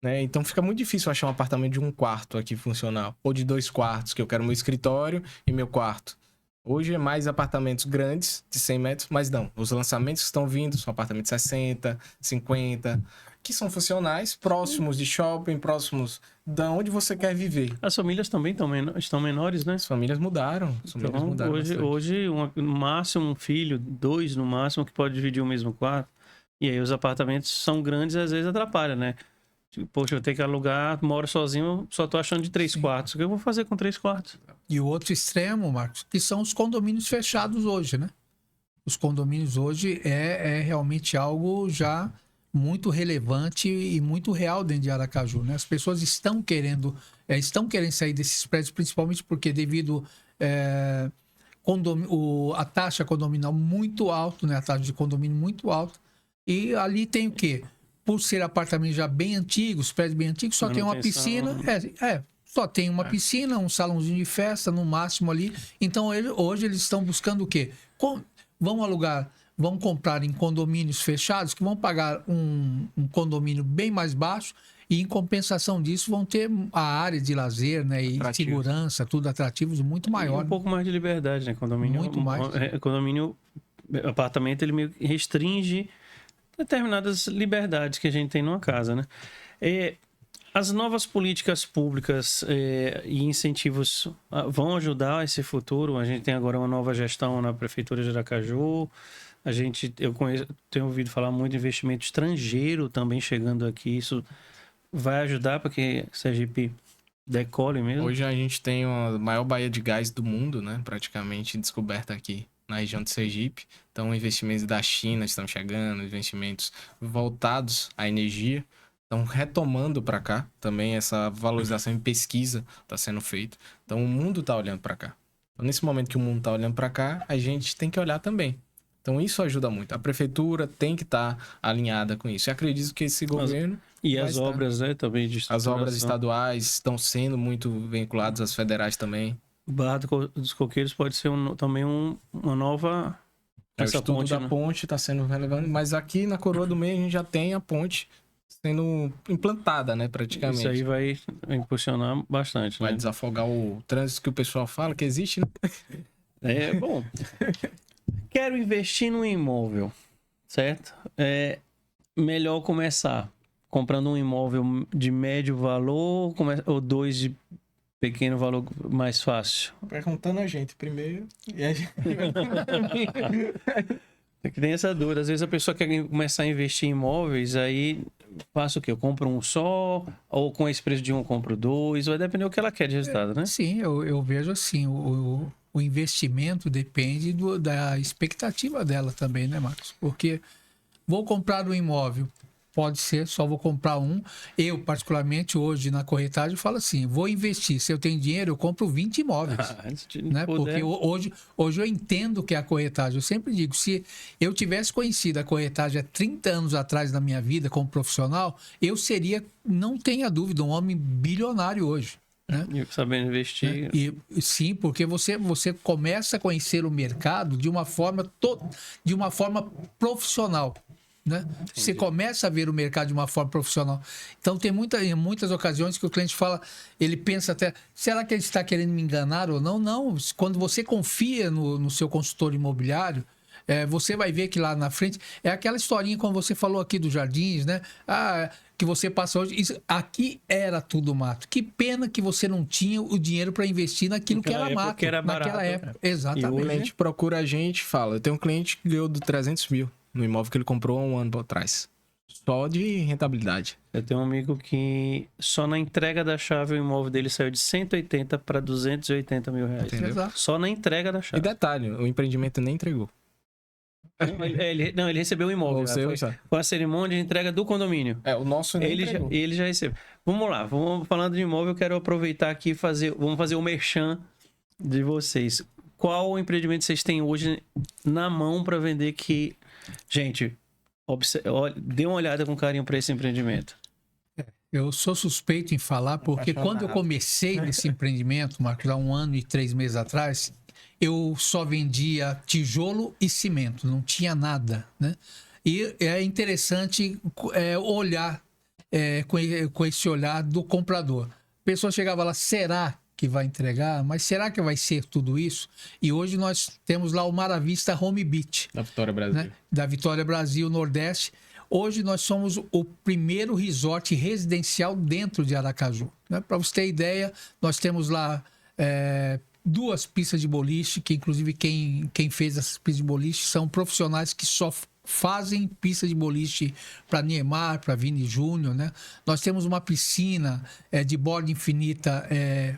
Né? Então fica muito difícil achar um apartamento de 1 quarto aqui funcional. Ou de 2 quartos, que eu quero meu escritório e meu quarto. Hoje é mais apartamentos grandes, de 100 metros, mas não. Os lançamentos que estão vindo são apartamentos de 60, 50, que são funcionais, próximos de shopping, próximos de onde você quer viver. As famílias também estão menores, né? As famílias mudaram. Hoje no máximo um filho, 2 no máximo, que pode dividir o mesmo quarto. E aí os apartamentos são grandes e às vezes atrapalha, né? Poxa, eu tenho que alugar, moro sozinho, só tô achando de 3 quartos. O que eu vou fazer com 3 quartos? E o outro extremo, Marcos, que são os condomínios fechados hoje, né? Os condomínios hoje é realmente algo já muito relevante e muito real dentro de Aracaju, né? As pessoas estão querendo sair desses prédios, principalmente porque devido a taxa condominal muito alta, né? A taxa de condomínio muito alta. E ali tem o quê? Por ser apartamentos já bem antigos, prédios bem antigos, só tem uma piscina. Só tem uma piscina, um salãozinho de festa, no máximo ali. Então, hoje eles estão buscando o quê? Vão comprar em condomínios fechados, que vão pagar um condomínio bem mais baixo, e em compensação disso vão ter a área de lazer, né, e segurança, tudo atrativos muito maior. E um pouco mais de liberdade, né? Condomínio, muito mais. Condomínio, apartamento, ele meio que restringe determinadas liberdades que a gente tem numa casa, né? As novas políticas públicas e incentivos vão ajudar esse futuro? A gente tem agora uma nova gestão na Prefeitura de Aracaju. Eu tenho ouvido falar muito de investimento estrangeiro também chegando aqui. Isso vai ajudar para que Sergipe decole mesmo? Hoje a gente tem a maior baía de gás do mundo, né? Praticamente descoberta aqui na região de Sergipe. Então, investimentos da China estão chegando, investimentos voltados à energia estão retomando para cá. Também essa valorização em pesquisa está sendo feita. Então, o mundo está olhando para cá. Então, nesse momento que o mundo está olhando para cá, a gente tem que olhar também. Então, isso ajuda muito. A prefeitura tem que estar alinhada com isso. Eu acredito que esse governo... E as obras, né, também de as obras estaduais estão sendo muito vinculadas às federais também. Barra dos Coqueiros pode ser também uma nova... O estudo da ponte está sendo relevante, mas aqui na Coroa do Meio a gente já tem a ponte sendo implantada, né, praticamente. Isso aí vai impulsionar bastante, vai né? desafogar o trânsito que o pessoal fala que existe, né? Bom. Quero investir num imóvel, certo? Melhor começar comprando um imóvel de médio valor ou 2 de pequeno valor mais fácil? Perguntando a gente primeiro. E a gente... É que tem essa dúvida. Às vezes a pessoa quer começar a investir em imóveis, aí faço o quê? Eu compro um só? Ou com esse preço de um eu compro dois? Vai depender do que ela quer de resultado, né? Sim, eu vejo assim, o investimento depende da expectativa dela também, né, Marcos? Porque vou comprar um imóvel, pode ser, só vou comprar um. Eu, particularmente, hoje na corretagem, falo assim, vou investir. Se eu tenho dinheiro, eu compro 20 imóveis. Se Né? puder. Porque hoje eu entendo que é a corretagem. Eu sempre digo, se eu tivesse conhecido a corretagem há 30 anos atrás na minha vida como profissional, eu seria, não tenha dúvida, um homem bilionário hoje. Né? E sabendo investir. E sim, porque você começa a conhecer o mercado de uma forma profissional. Né? Você começa a ver o mercado de uma forma profissional. Então, tem muitas ocasiões que o cliente fala, ele pensa até, será que ele está querendo me enganar ou não? Não, quando você confia no seu consultor imobiliário, você vai ver que lá na frente, é aquela historinha como você falou aqui dos jardins, né? Que você passa hoje, aqui era tudo mato. Que pena que você não tinha o dinheiro para investir naquilo que era mato. Que era barato, naquela época. E Exatamente. O cliente procura a gente e fala, eu tenho um cliente que ganhou do 300 mil no imóvel que ele comprou há um ano atrás. Só de rentabilidade. Eu tenho um amigo que só na entrega da chave o imóvel dele saiu de 180 para 280 mil reais. Entendeu? Exato. Só na entrega da E chave. detalhe, o empreendimento nem entregou. Ele recebeu o imóvel. O seu, Foi a cerimônia de entrega do condomínio. o nosso nem entregou. Ele já recebeu. Vamos lá, falando de imóvel, eu quero aproveitar aqui e vamos fazer o merchan de vocês. Qual empreendimento vocês têm hoje na mão para vender que... Gente, dê uma olhada com carinho para esse empreendimento. Eu sou suspeito em falar porque quando eu comecei nesse empreendimento, Marcos, há 1 ano e 3 meses atrás, eu só vendia tijolo e cimento, não tinha nada, né? E é interessante olhar com esse olhar do comprador. A pessoa chegava lá, será que vai entregar? Mas será que vai ser tudo isso? E hoje nós temos lá o Maravista Home Beach. Da Vitória Brasil. Né? Da Vitória Brasil, Nordeste. Hoje nós somos o primeiro resort residencial dentro de Aracaju. Né? Para você ter ideia, nós temos lá 2 pistas de boliche, que inclusive quem fez essas pistas de boliche são profissionais que só fazem pista de boliche para Niemeyer, para Vini Júnior, né? Nós temos uma piscina de borda infinita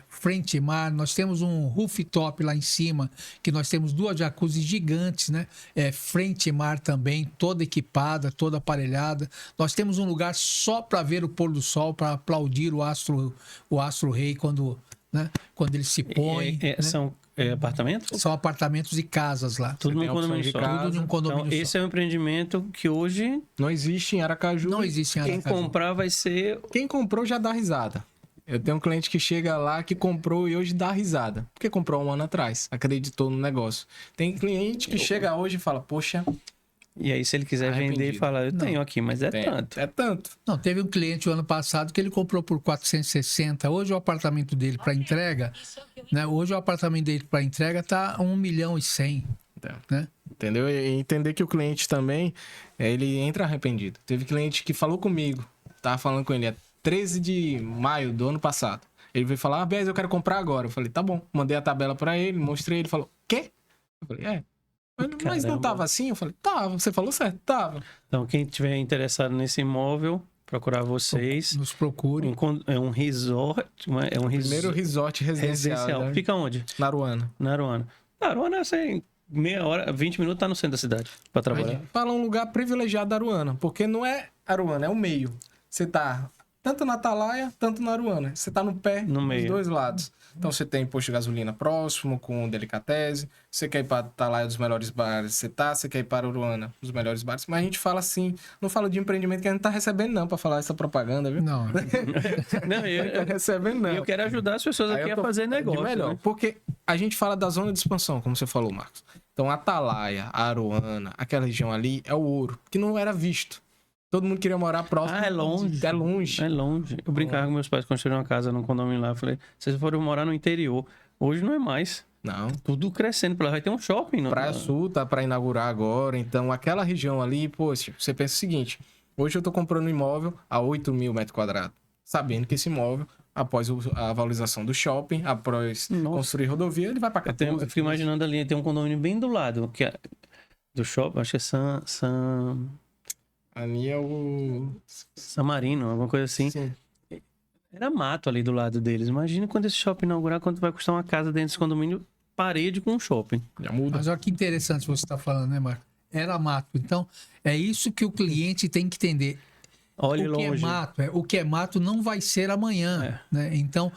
frente ao mar, nós temos um rooftop lá em cima, que nós temos 2 jacuzzi gigantes, né? Frente ao mar também, toda equipada, toda aparelhada. Nós temos um lugar só para ver o pôr do sol, para aplaudir o astro rei quando ele se põe. Né? São apartamentos? São apartamentos e casas lá. Tudo num condomínio só. Tudo num condomínio então, só. esse é um empreendimento que hoje Não existe em Aracaju. Não existe em Aracaju. quem comprar vai ser... Quem comprou já dá risada. Eu tenho um cliente que chega lá que comprou e hoje dá risada. Porque comprou 1 ano atrás, acreditou no negócio. Tem cliente que chega hoje e fala, poxa... E aí, se ele quiser Arrependido. vender e falar, eu tenho aqui, mas tanto. É tanto. Não, teve um cliente o ano passado que ele comprou por 460. Hoje o apartamento dele para entrega, né? Hoje o apartamento dele para entrega está 1,1 milhão, né? Entendeu? E entender que o cliente também, ele entra arrependido. Teve cliente que falou comigo, tava falando com ele, é 13 de maio do ano passado. Ele veio falar, Bez, eu quero comprar agora. Eu falei, tá bom. Mandei a tabela para ele, mostrei, ele falou, quê? Eu falei, mas não tava assim? Eu falei, tava, você falou certo, tava. Então, quem tiver interessado nesse imóvel, procurar vocês. Nos procure. É um resort. É um Primeiro resort residencial. Né? Fica onde? Naruana. Naruana. Naruana, assim, meia hora, 20 minutos tá no centro da cidade para trabalhar. Fala um lugar privilegiado da Aruana, porque não é Aruana, é o meio. Você tá tanto na Atalaia, tanto na Aruana. Você tá no pé, no meio, dos 2 lados. Então você tem posto de gasolina próximo, com delicatese. Você quer ir para Atalaia dos melhores bares, você quer ir para Aruana, dos melhores bares. Mas a gente fala assim, não fala de empreendimento que a gente não tá recebendo não, para falar essa propaganda, viu? Não. Não, eu recebendo não. Eu quero ajudar as pessoas aqui a fazer negócio. Melhor, né? Porque a gente fala da zona de expansão, como você falou, Marcos. Então Atalaia, Aruana, aquela região ali é o ouro, que não era visto. Todo mundo queria morar próximo. É longe. É longe. É longe. Eu brincava com meus pais, construíram uma casa num condomínio lá. Eu falei, vocês foram morar no interior. Hoje não é mais. Não. Tudo crescendo. Vai ter um shopping. Praia Sul tá para inaugurar agora. Então, aquela região ali, poxa, você pensa o seguinte. Hoje eu tô comprando um imóvel a 8 mil metros quadrados. Sabendo que esse imóvel, após a valorização do shopping, após construir rodovia, ele vai para 14. Eu fico imaginando ali, tem um condomínio bem do lado. Que é do shopping, acho que é Ali é o... Samarino, alguma coisa assim. Sim. Era mato ali do lado deles. Imagina quando esse shopping inaugurar, quanto vai custar uma casa dentro desse condomínio, parede com um shopping. Já muda. Mas olha que interessante você está falando, né, Marco? Era mato. Então, é isso que o cliente tem que entender. Olhe O que longe. o que é mato não vai ser amanhã, né? Então,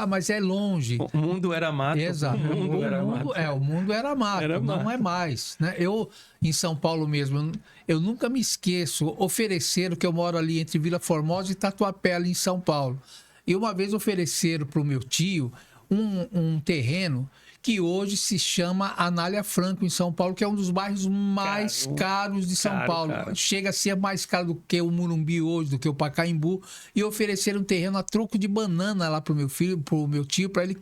mas é longe. O mundo era mato. Exato. O mundo era mato. O mundo era mato, Era não mato. é mais, né? Eu, em São Paulo mesmo, eu nunca me esqueço, ofereceram, que eu moro ali entre Vila Formosa e Tatuapé, ali em São Paulo. E uma vez ofereceram para o meu tio um terreno que hoje se chama Anália Franco, em São Paulo, que é um dos bairros mais caros de São Paulo. Caro. Chega a ser mais caro do que o Morumbi hoje, do que o Pacaembu. E ofereceram um terreno a troco de banana lá pro meu filho, pro meu tio, para ele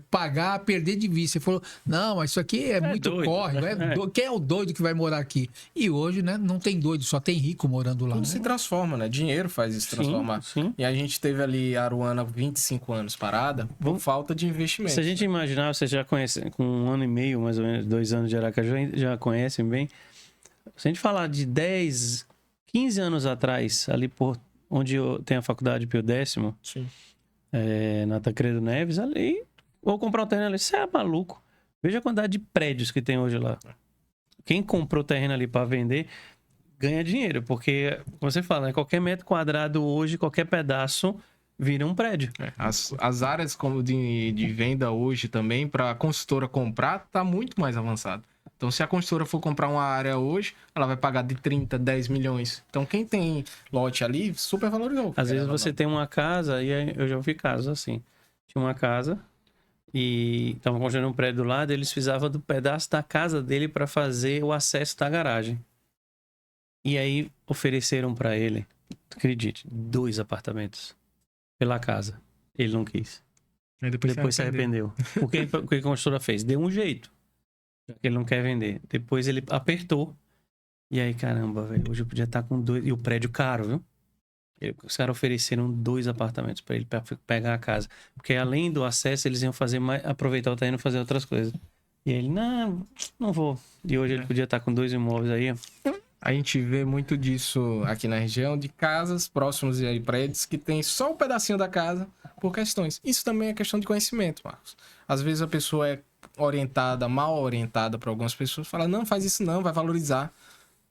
pagar, perder de vista. Ele falou, não, mas isso aqui é muito doido. córrego. Quem é o doido que vai morar aqui? E hoje, né, não tem doido, só tem rico morando lá. Tudo Né? se transforma, né? Dinheiro faz isso transformar. Sim. E a gente teve ali a Aruana 25 anos parada por falta de investimento. Se a gente imaginar, vocês já conhecem, com 1 ano e meio, mais ou menos, 2 anos de Aracaju, já conhecem bem. Se a gente falar de 10, 15 anos atrás, ali por onde tem a faculdade Pio Décimo, Sim. na Tancredo Neves, ali, vou comprar um terreno ali, você é maluco. Veja a quantidade de prédios que tem hoje lá. Quem comprou terreno ali para vender, ganha dinheiro, porque, como você fala, né, qualquer metro quadrado hoje, qualquer pedaço, vira um prédio. As áreas como de venda hoje também, para a consultora comprar, tá muito mais avançado. Então, se a consultora for comprar uma área hoje, ela vai pagar de 30, 10 milhões. Então, quem tem lote ali, super valorizou. Às vezes você tem uma casa, e aí eu já ouvi casos assim. Tinha uma casa e estavam construindo um prédio do lado, eles precisavam do pedaço da casa dele para fazer o acesso da garagem. E aí ofereceram para ele, acredite, 2 apartamentos pela casa. Ele não quis. Aí Depois se arrependeu. O que a construtora fez? Deu um jeito. Já que ele não quer vender. Depois ele apertou. E aí, caramba, velho, hoje eu podia estar com 2. E o prédio caro, viu? Os caras ofereceram 2 apartamentos para ele pegar a casa. Porque além do acesso, eles iam fazer mais, aproveitar o terreno e fazer outras coisas. E ele, não vou. E hoje ele podia estar com 2 imóveis aí, ó. A gente vê muito disso aqui na região, de casas próximos e prédios que tem só um pedacinho da casa por questões. Isso também é questão de conhecimento, Marcos. Às vezes a pessoa é orientada, mal orientada para algumas pessoas, fala, não, faz isso não, vai valorizar.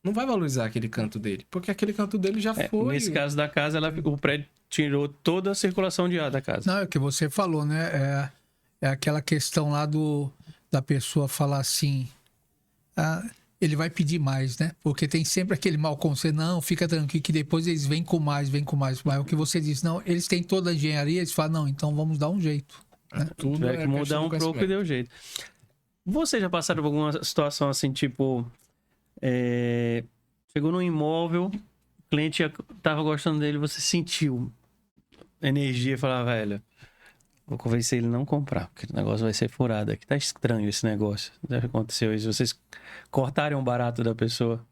Não vai valorizar aquele canto dele, porque aquele canto dele já foi. Nesse caso da casa, o prédio tirou toda a circulação de ar da casa. Não, é o que você falou, né? É aquela questão lá da pessoa falar assim, ele vai pedir mais, né? Porque tem sempre aquele mau conselho, não, fica tranquilo que depois eles vêm com mais. Mas o que você disse, não, eles têm toda a engenharia, eles falam, não, então vamos dar um jeito. Né? Tudo tiver que mudar um pouco e deu jeito. Você já passaram por alguma situação assim, tipo... chegou num imóvel, o cliente tava gostando dele, você sentiu energia e falava, velho, vou convencer ele a não comprar, porque o negócio vai ser furado aqui. Tá estranho esse negócio. Já aconteceu isso. Vocês cortaram o barato da pessoa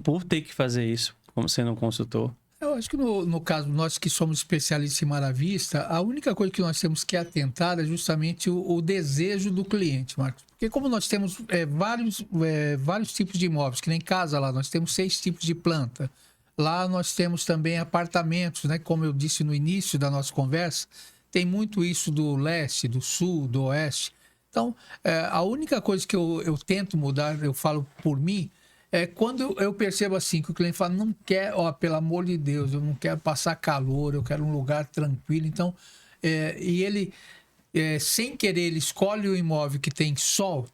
por ter que fazer isso, como sendo um consultor? Eu acho que no caso, nós que somos especialistas em Maravista, a única coisa que nós temos que atentar é justamente o desejo do cliente, Marcos. Porque como nós temos vários tipos de imóveis, que nem casa lá, nós temos 6 tipos de planta. Lá nós temos também apartamentos, né? Como eu disse no início da nossa conversa, tem muito isso do leste, do sul, do oeste. Então, a única coisa que eu tento mudar, eu falo por mim, quando eu percebo assim, que o cliente fala, não quer, pelo amor de Deus, eu não quero passar calor, eu quero um lugar tranquilo. Então, e ele, sem querer, ele escolhe o imóvel que tem sol,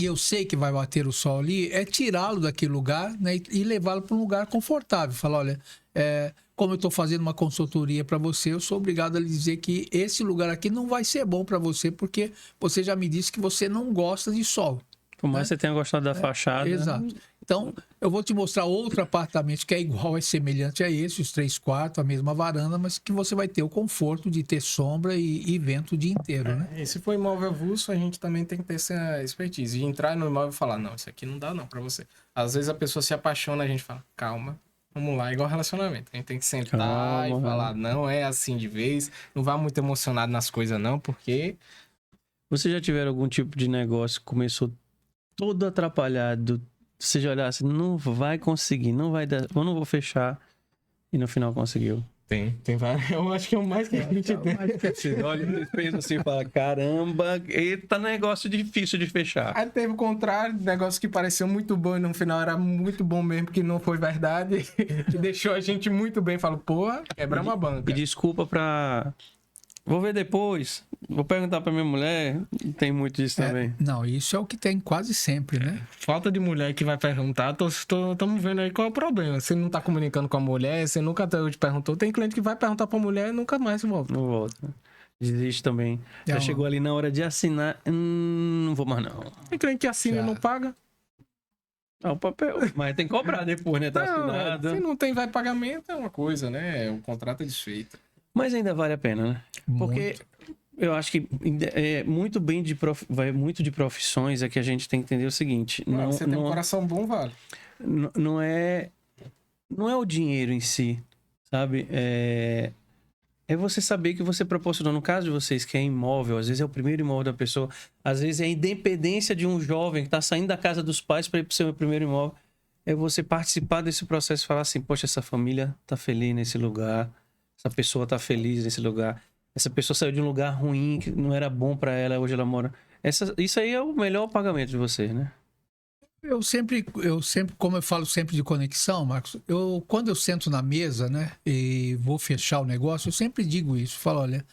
e eu sei que vai bater o sol ali, tirá-lo daquele lugar, né, e levá-lo para um lugar confortável. Falar, olha, como eu estou fazendo uma consultoria para você, eu sou obrigado a lhe dizer que esse lugar aqui não vai ser bom para você, porque você já me disse que você não gosta de sol. Por mais que você tenha gostado da fachada. Exato. Então, eu vou te mostrar outro apartamento que é igual, é semelhante a esse, os 3 quartos, a mesma varanda, mas que você vai ter o conforto de ter sombra e vento o dia inteiro, né? E se for imóvel avulso, a gente também tem que ter essa expertise. De entrar no imóvel e falar, não, isso aqui não dá não pra você. Às vezes a pessoa se apaixona, a gente fala, calma, vamos lá, igual relacionamento. A gente tem que sentar e falar, não é assim de vez, não vá muito emocionado nas coisas não, porque... Você já tiveram algum tipo de negócio que começou todo atrapalhado Você já olhasse, não vai conseguir, não vai dar, eu não vou fechar. E no final conseguiu. Tem vários. Eu acho que é o mais que a gente tem. Você olha e pensa assim e fala, caramba, eita negócio difícil de fechar. Aí teve o contrário, negócio que pareceu muito bom e no final era muito bom mesmo, que não foi verdade. Que deixou a gente muito bem. Falou, porra, quebramos a banca. E desculpa pra... Vou ver depois. Vou perguntar pra minha mulher. Tem muito disso também. Não, isso é o que tem quase sempre, né? Falta de mulher que vai perguntar, estamos vendo aí qual é o problema. Você não tá comunicando com a mulher, você nunca até hoje perguntou. Tem cliente que vai perguntar pra mulher e nunca mais volta. Não volta. Desiste também. Já Não. chegou ali na hora de assinar. Não vou mais não. Tem cliente que assina Já. e não paga. Ah, o papel. Mas tem que cobrar depois, né? Tá Não, assinado. se não tem vai pagamento, é uma coisa, né? O contrato é desfeito. Mas ainda vale a pena, né? Porque eu acho que vai muito de profissões é que a gente tem que entender o seguinte. Não, Você tem um não, coração bom, vale. não é o dinheiro em si, sabe? É você saber que você proporcionou. No caso de vocês, que é imóvel, às vezes é o primeiro imóvel da pessoa, às vezes é a independência de um jovem que está saindo da casa dos pais para ir para o seu primeiro imóvel. É você participar desse processo e falar assim, poxa, essa família tá feliz nesse lugar, essa pessoa tá feliz nesse lugar, essa pessoa saiu de um lugar ruim, que não era bom para ela, hoje ela mora... Isso aí é o melhor pagamento de vocês, né? Eu sempre, como eu falo sempre de conexão, Marcos, quando eu sento na mesa, né, e vou fechar o negócio, eu sempre digo isso, falo, olha,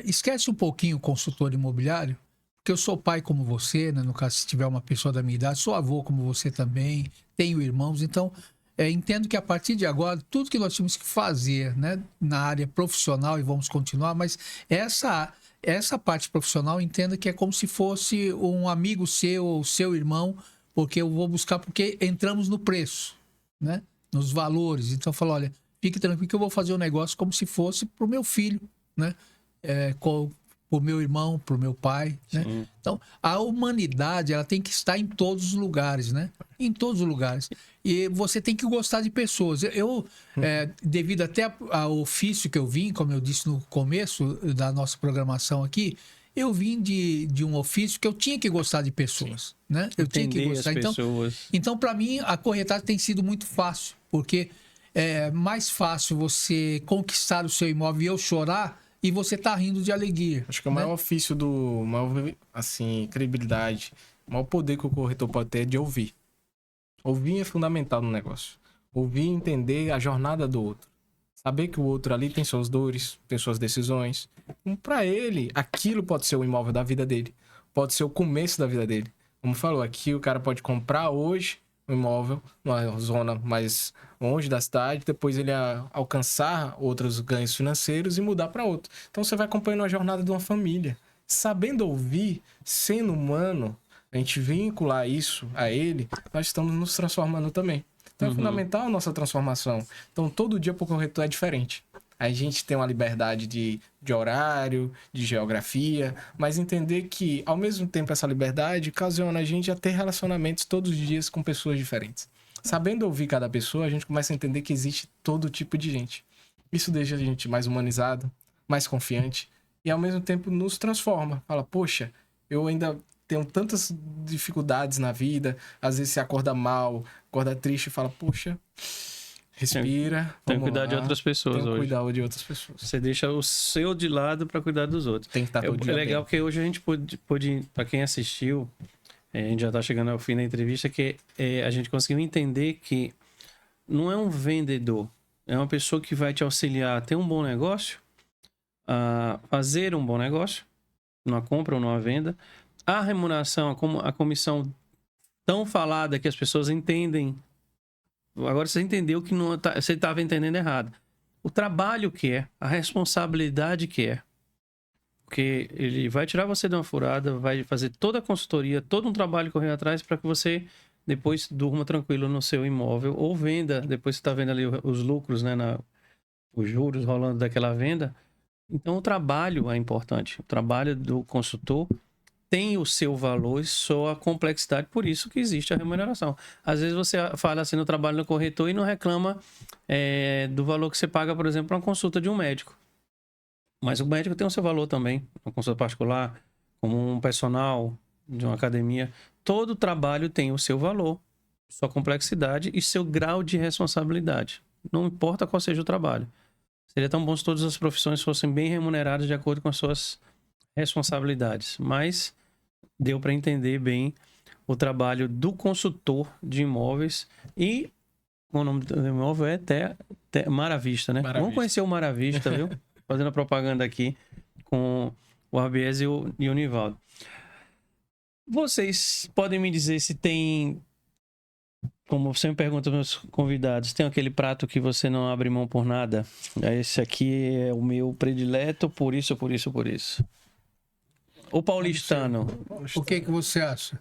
esquece um pouquinho o consultor imobiliário, porque eu sou pai como você, né, no caso, se tiver uma pessoa da minha idade, sou avô como você também, tenho irmãos, então, entendo que a partir de agora, tudo que nós tínhamos que fazer, né, na área profissional, e vamos continuar, mas essa parte profissional, entenda que é como se fosse um amigo seu ou seu irmão, porque eu vou buscar, porque entramos no preço, né? Nos valores. Então, eu falo, olha, fique tranquilo que eu vou fazer o negócio como se fosse para o meu filho, né? Para o meu irmão, para o meu pai, né? Sim. Então, a humanidade, ela tem que estar em todos os lugares, né? Em todos os lugares. E você tem que gostar de pessoas. Devido até ao ofício que eu vim, como eu disse no começo da nossa programação aqui, eu vim de um ofício que eu tinha que gostar de pessoas, né? Eu tinha que Entender gostar. as pessoas. Então, para mim, a corretagem tem sido muito fácil, porque é mais fácil você conquistar o seu imóvel e eu chorar e você tá rindo de alegria. Acho que o maior ofício maior, assim, credibilidade, o maior poder que o corretor pode ter é de ouvir. Ouvir é fundamental no negócio. Ouvir e entender a jornada do outro. Saber que o outro ali tem suas dores, tem suas decisões. Para ele, aquilo pode ser o imóvel da vida dele. Pode ser o começo da vida dele. Como falou, aqui o cara pode comprar hoje um imóvel numa zona mais longe da cidade, depois ele alcançar outros ganhos financeiros e mudar para outro. Então você vai acompanhando a jornada de uma família. Sabendo ouvir, sendo humano, a gente vincular isso a ele, nós estamos nos transformando também. Então é fundamental a nossa transformação. Então todo dia para o corretor é diferente. A gente tem uma liberdade de horário, de geografia, mas entender que, ao mesmo tempo, essa liberdade ocasiona a gente a ter relacionamentos todos os dias com pessoas diferentes. Sabendo ouvir cada pessoa, a gente começa a entender que existe todo tipo de gente. Isso deixa a gente mais humanizado, mais confiante e, ao mesmo tempo, nos transforma. Fala, poxa, eu ainda tenho tantas dificuldades na vida, às vezes você acorda mal, acorda triste e fala, poxa... Respira. Tem que cuidar de outras pessoas hoje. Tem que hoje. cuidar de outras pessoas. Você deixa o seu de lado para cuidar dos outros. Tem que estar todo dia É legal bem. porque hoje a gente pôde para quem assistiu, a gente já está chegando ao fim da entrevista, que a gente conseguiu entender que não é um vendedor, é uma pessoa que vai te auxiliar a ter um bom negócio, a fazer um bom negócio, numa compra ou numa venda. A remuneração, a comissão tão falada que as pessoas entendem. Agora você entendeu que você estava entendendo errado. O trabalho que é, a responsabilidade que é. Porque ele vai tirar você de uma furada, vai fazer toda a consultoria, todo um trabalho correr atrás para que você depois durma tranquilo no seu imóvel ou venda. Depois você está vendo ali os lucros, né, os juros rolando daquela venda. Então o trabalho é importante. O trabalho do consultor tem o seu valor e só a complexidade, por isso que existe a remuneração. Às vezes você fala assim no trabalho no corretor e não reclama do valor que você paga, por exemplo, uma consulta de um médico. Mas o médico tem o seu valor também, uma consulta particular, como um personal de uma academia. Todo trabalho tem o seu valor. sua complexidade e seu grau de responsabilidade. Não importa qual seja o trabalho. Seria tão bom se todas as profissões fossem bem remuneradas de acordo com as suas responsabilidades. Mas deu para entender bem o trabalho do consultor de imóveis e o nome do imóvel é Maravista, né? Maravista. Vamos conhecer o Maravista, viu? Fazendo a propaganda aqui com o Arbies e o Nivaldo. Vocês podem me dizer se tem, como sempre pergunto aos meus convidados, tem aquele prato que você não abre mão por nada? Esse aqui é o meu predileto, por isso. O paulistano. O que você acha?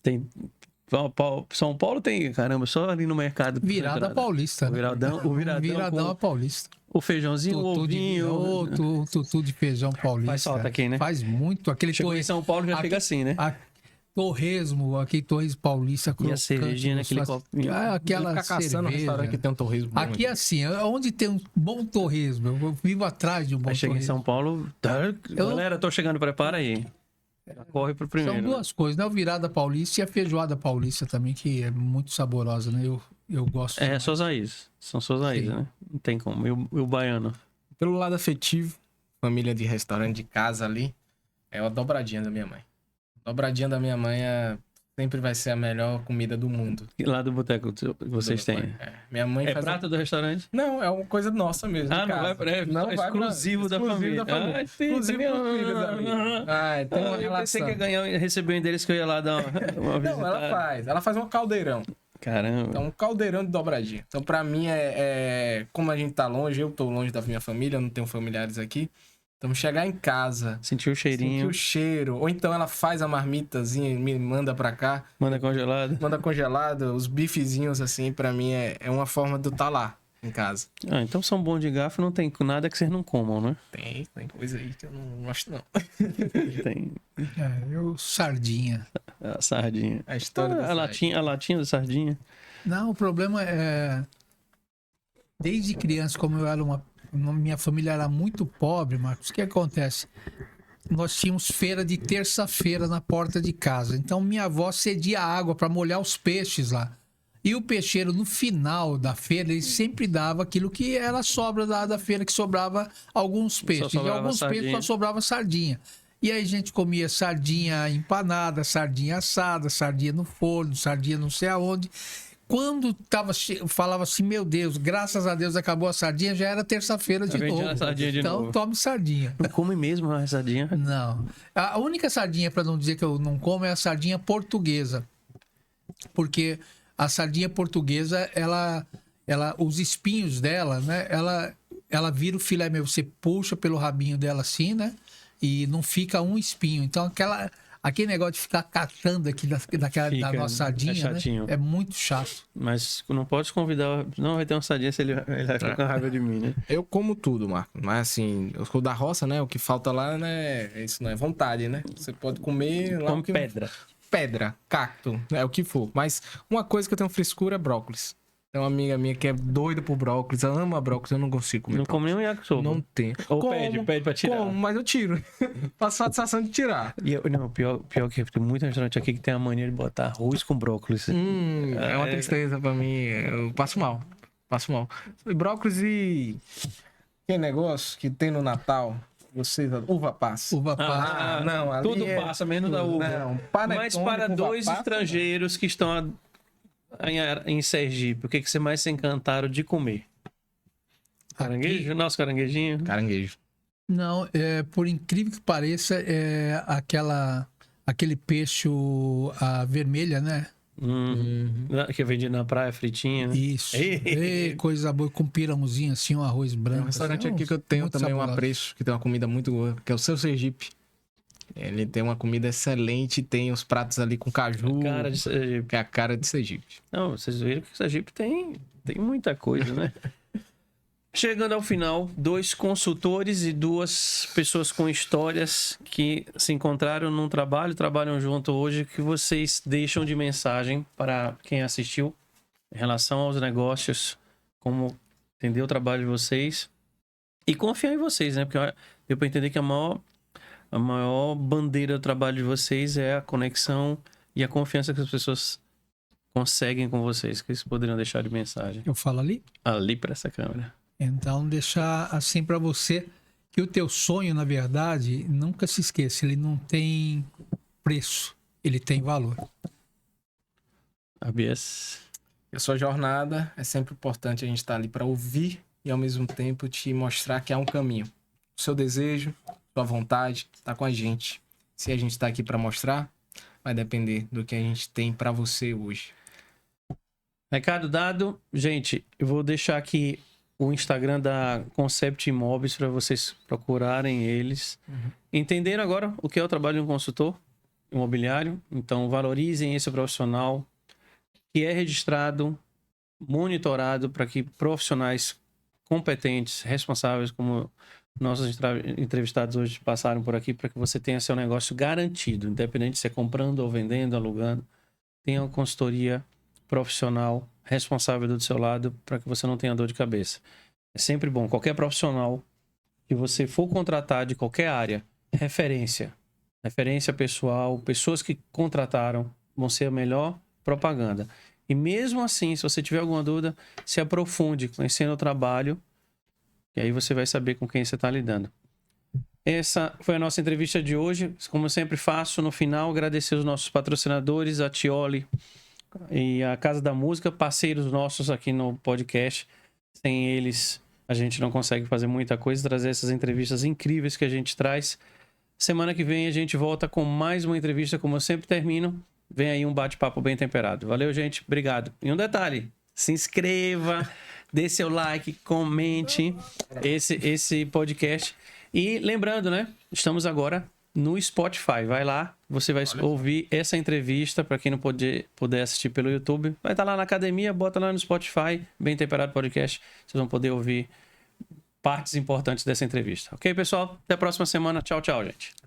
Tem... São Paulo tem, caramba, só ali no mercado. Virada paulista. O viradão Viradão paulista. o feijãozinho, o ovinho. Tutu de feijão paulista. Faz falta aqui, né? Faz muito. Aquele Chegou em São Paulo já chega assim, né? Torresmo, aqui torresmo paulista. E a cervejinha naquele copinho. Aquela Ficar caçando um restaurante que tem um torresmo bom. Aqui assim, onde tem um bom torresmo, eu vivo atrás de um bom Aí chega em torresmo. São Paulo. Galera, tô chegando, prepara aí. Corre pro primeiro. São duas coisas, né? O virada paulista e a feijoada paulista também, que é muito saborosa, né? Eu gosto. É, suas raízes. São suas raízes, Sim. né? Não tem como. E o baiano? Pelo lado afetivo, família de restaurante de casa ali, é a dobradinha da minha mãe. Dobradinha da minha mãe sempre vai ser a melhor comida do mundo. E lá do boteco que vocês têm? É. Minha mãe É faz prato do restaurante? Não, é uma coisa nossa mesmo. de Ah, não casa. vai pra... Não vai pra- exclusivo da família. Ah, sim, exclusivo também- pro filho da minha. Tem uma eu pensei relação. que ia ganhar, receber um endereço que eu ia lá dar uma visita. Não, ela faz um caldeirão. Caramba. Então, um caldeirão de dobradinha. Então, pra mim, como a gente tá longe, eu tô longe da minha família, eu não tenho familiares aqui. Então, chegar em casa, Sentiu o sentir cheirinho. o cheiro, ou então ela faz a marmitazinha e me manda pra cá, Manda congelado. manda congelado, os bifezinhos, assim, pra mim é uma forma de eu estar lá, em casa. Ah, então são bons de garfo, não tem nada que vocês não comam, né? Tem coisa aí que eu não gosto, não. Tem Sardinha. a sardinha. A história a latinha da sardinha. Não, o problema é. Desde criança, como eu era minha família era muito pobre, Marcos, o que acontece? Nós tínhamos feira de terça-feira na porta de casa. Então minha avó cedia água para molhar os peixes lá. E o peixeiro, no final da feira, ele sempre dava aquilo que era a sobra da feira, que sobrava alguns peixes. E sobrava alguns peixes sardinha. só sobrava sardinha. E aí a gente comia sardinha empanada, sardinha assada, sardinha no forno, sardinha não sei aonde. Quando falava assim, meu Deus, graças a Deus acabou a sardinha, já era terça-feira de vendia novo. a sardinha de Então novo. tome sardinha. Não come mesmo a sardinha? Não. A única sardinha, para não dizer que eu não como, é a sardinha portuguesa. Porque a sardinha portuguesa, os espinhos dela, né? Ela vira o filé mesmo. Você puxa pelo rabinho dela assim, né? E não fica um espinho. Então, aquele negócio de ficar catando aqui da nossa sardinha, é chatinho. né? É muito chato. Mas não pode convidar. Não vai ter uma sardinha se ele vai ficar com raiva de mim, né? Eu como tudo, Marco. Mas assim, eu sou da roça, né? O que falta lá, né? Isso não é vontade, né? Você pode comer lá Come o que... pedra. Pedra, cacto, é o que for. Mas uma coisa que eu tenho frescura é brócolis. Tem uma amiga minha que é doida por brócolis, ela ama brócolis, eu não consigo comer Não come brócolis. nem um yakisoba. Não tem. Ou Como, pede pra tirar. Como, mas eu tiro. Faço satisfação de tirar. E pior que tem muito restaurante aqui que tem a mania de botar arroz com brócolis. É uma tristeza pra mim. Eu passo mal. E brócolis e... Que negócio que tem no Natal? Uva passa. Uva passa. Não, ali Tudo passa, menos da uva. Não, panetone Mas para com uva dois passa, estrangeiros que estão em Sergipe, o que você mais se encantaram de comer? Caranguejo? Nosso caranguejinho? não. Caranguejo. Não, por incrível que pareça, é aquele peixe a vermelha, né? Que vendi na praia fritinha. Né? Isso. Ei, coisa boa, com pirãozinho assim, um arroz branco. Tem um restaurante assim, aqui que eu tenho muito também um saboroso. apreço, que tem uma comida muito boa, que é o Seu Sergipe. Ele tem uma comida excelente, tem os pratos ali com caju, Cara de Sergipe. que é a cara de Sergipe. Não, vocês viram que Sergipe tem muita coisa, né? Chegando ao final, 2 consultores e 2 pessoas com histórias que se encontraram num trabalham junto hoje, que vocês deixam de mensagem para quem assistiu em relação aos negócios, como entender o trabalho de vocês e confiar em vocês, né? Porque deu para entender que a maior bandeira do trabalho de vocês é a conexão e a confiança que as pessoas conseguem com vocês, que eles poderiam deixar de mensagem? Eu falo ali. Ali para essa câmera. Então, deixar assim para você que o teu sonho, na verdade, nunca se esqueça, ele não tem preço, ele tem valor. Abias. A sua jornada é sempre importante a gente estar ali para ouvir e ao mesmo tempo te mostrar que há um caminho. O seu desejo, sua vontade, está com a gente. Se a gente está aqui para mostrar, vai depender do que a gente tem para você hoje. Recado dado. Gente, eu vou deixar aqui o Instagram da Concept Imóveis para vocês procurarem eles. Entenderam agora o que é o trabalho de um consultor imobiliário? Então, valorizem esse profissional que é registrado, monitorado para que profissionais competentes, responsáveis, como nossos entrevistados hoje passaram por aqui, para que você tenha seu negócio garantido, independente se é comprando ou vendendo, alugando. Tenha uma consultoria profissional responsável do seu lado para que você não tenha dor de cabeça. É sempre bom, qualquer profissional que você for contratar de qualquer área, referência pessoal, pessoas que contrataram vão ser a melhor propaganda. E mesmo assim, se você tiver alguma dúvida, se aprofunde conhecendo o trabalho, e aí você vai saber com quem você está lidando. Essa foi a nossa entrevista de hoje. Como eu sempre faço, no final, agradecer os nossos patrocinadores, a Tioli e a Casa da Música, parceiros nossos aqui no podcast. Sem eles, a gente não consegue fazer muita coisa, trazer essas entrevistas incríveis que a gente traz. Semana que vem a gente volta com mais uma entrevista, como eu sempre termino. Vem aí um bate-papo bem temperado. Valeu, gente. Obrigado. E um detalhe, se inscreva, dê seu like, comente esse podcast. E lembrando, né? Estamos agora no Spotify. Vai lá, você vai ouvir essa entrevista. Para quem não puder assistir pelo YouTube, vai estar lá na academia, bota lá no Spotify, Bem Temperado Podcast. Vocês vão poder ouvir partes importantes dessa entrevista. Ok, pessoal? Até a próxima semana. Tchau, tchau, gente.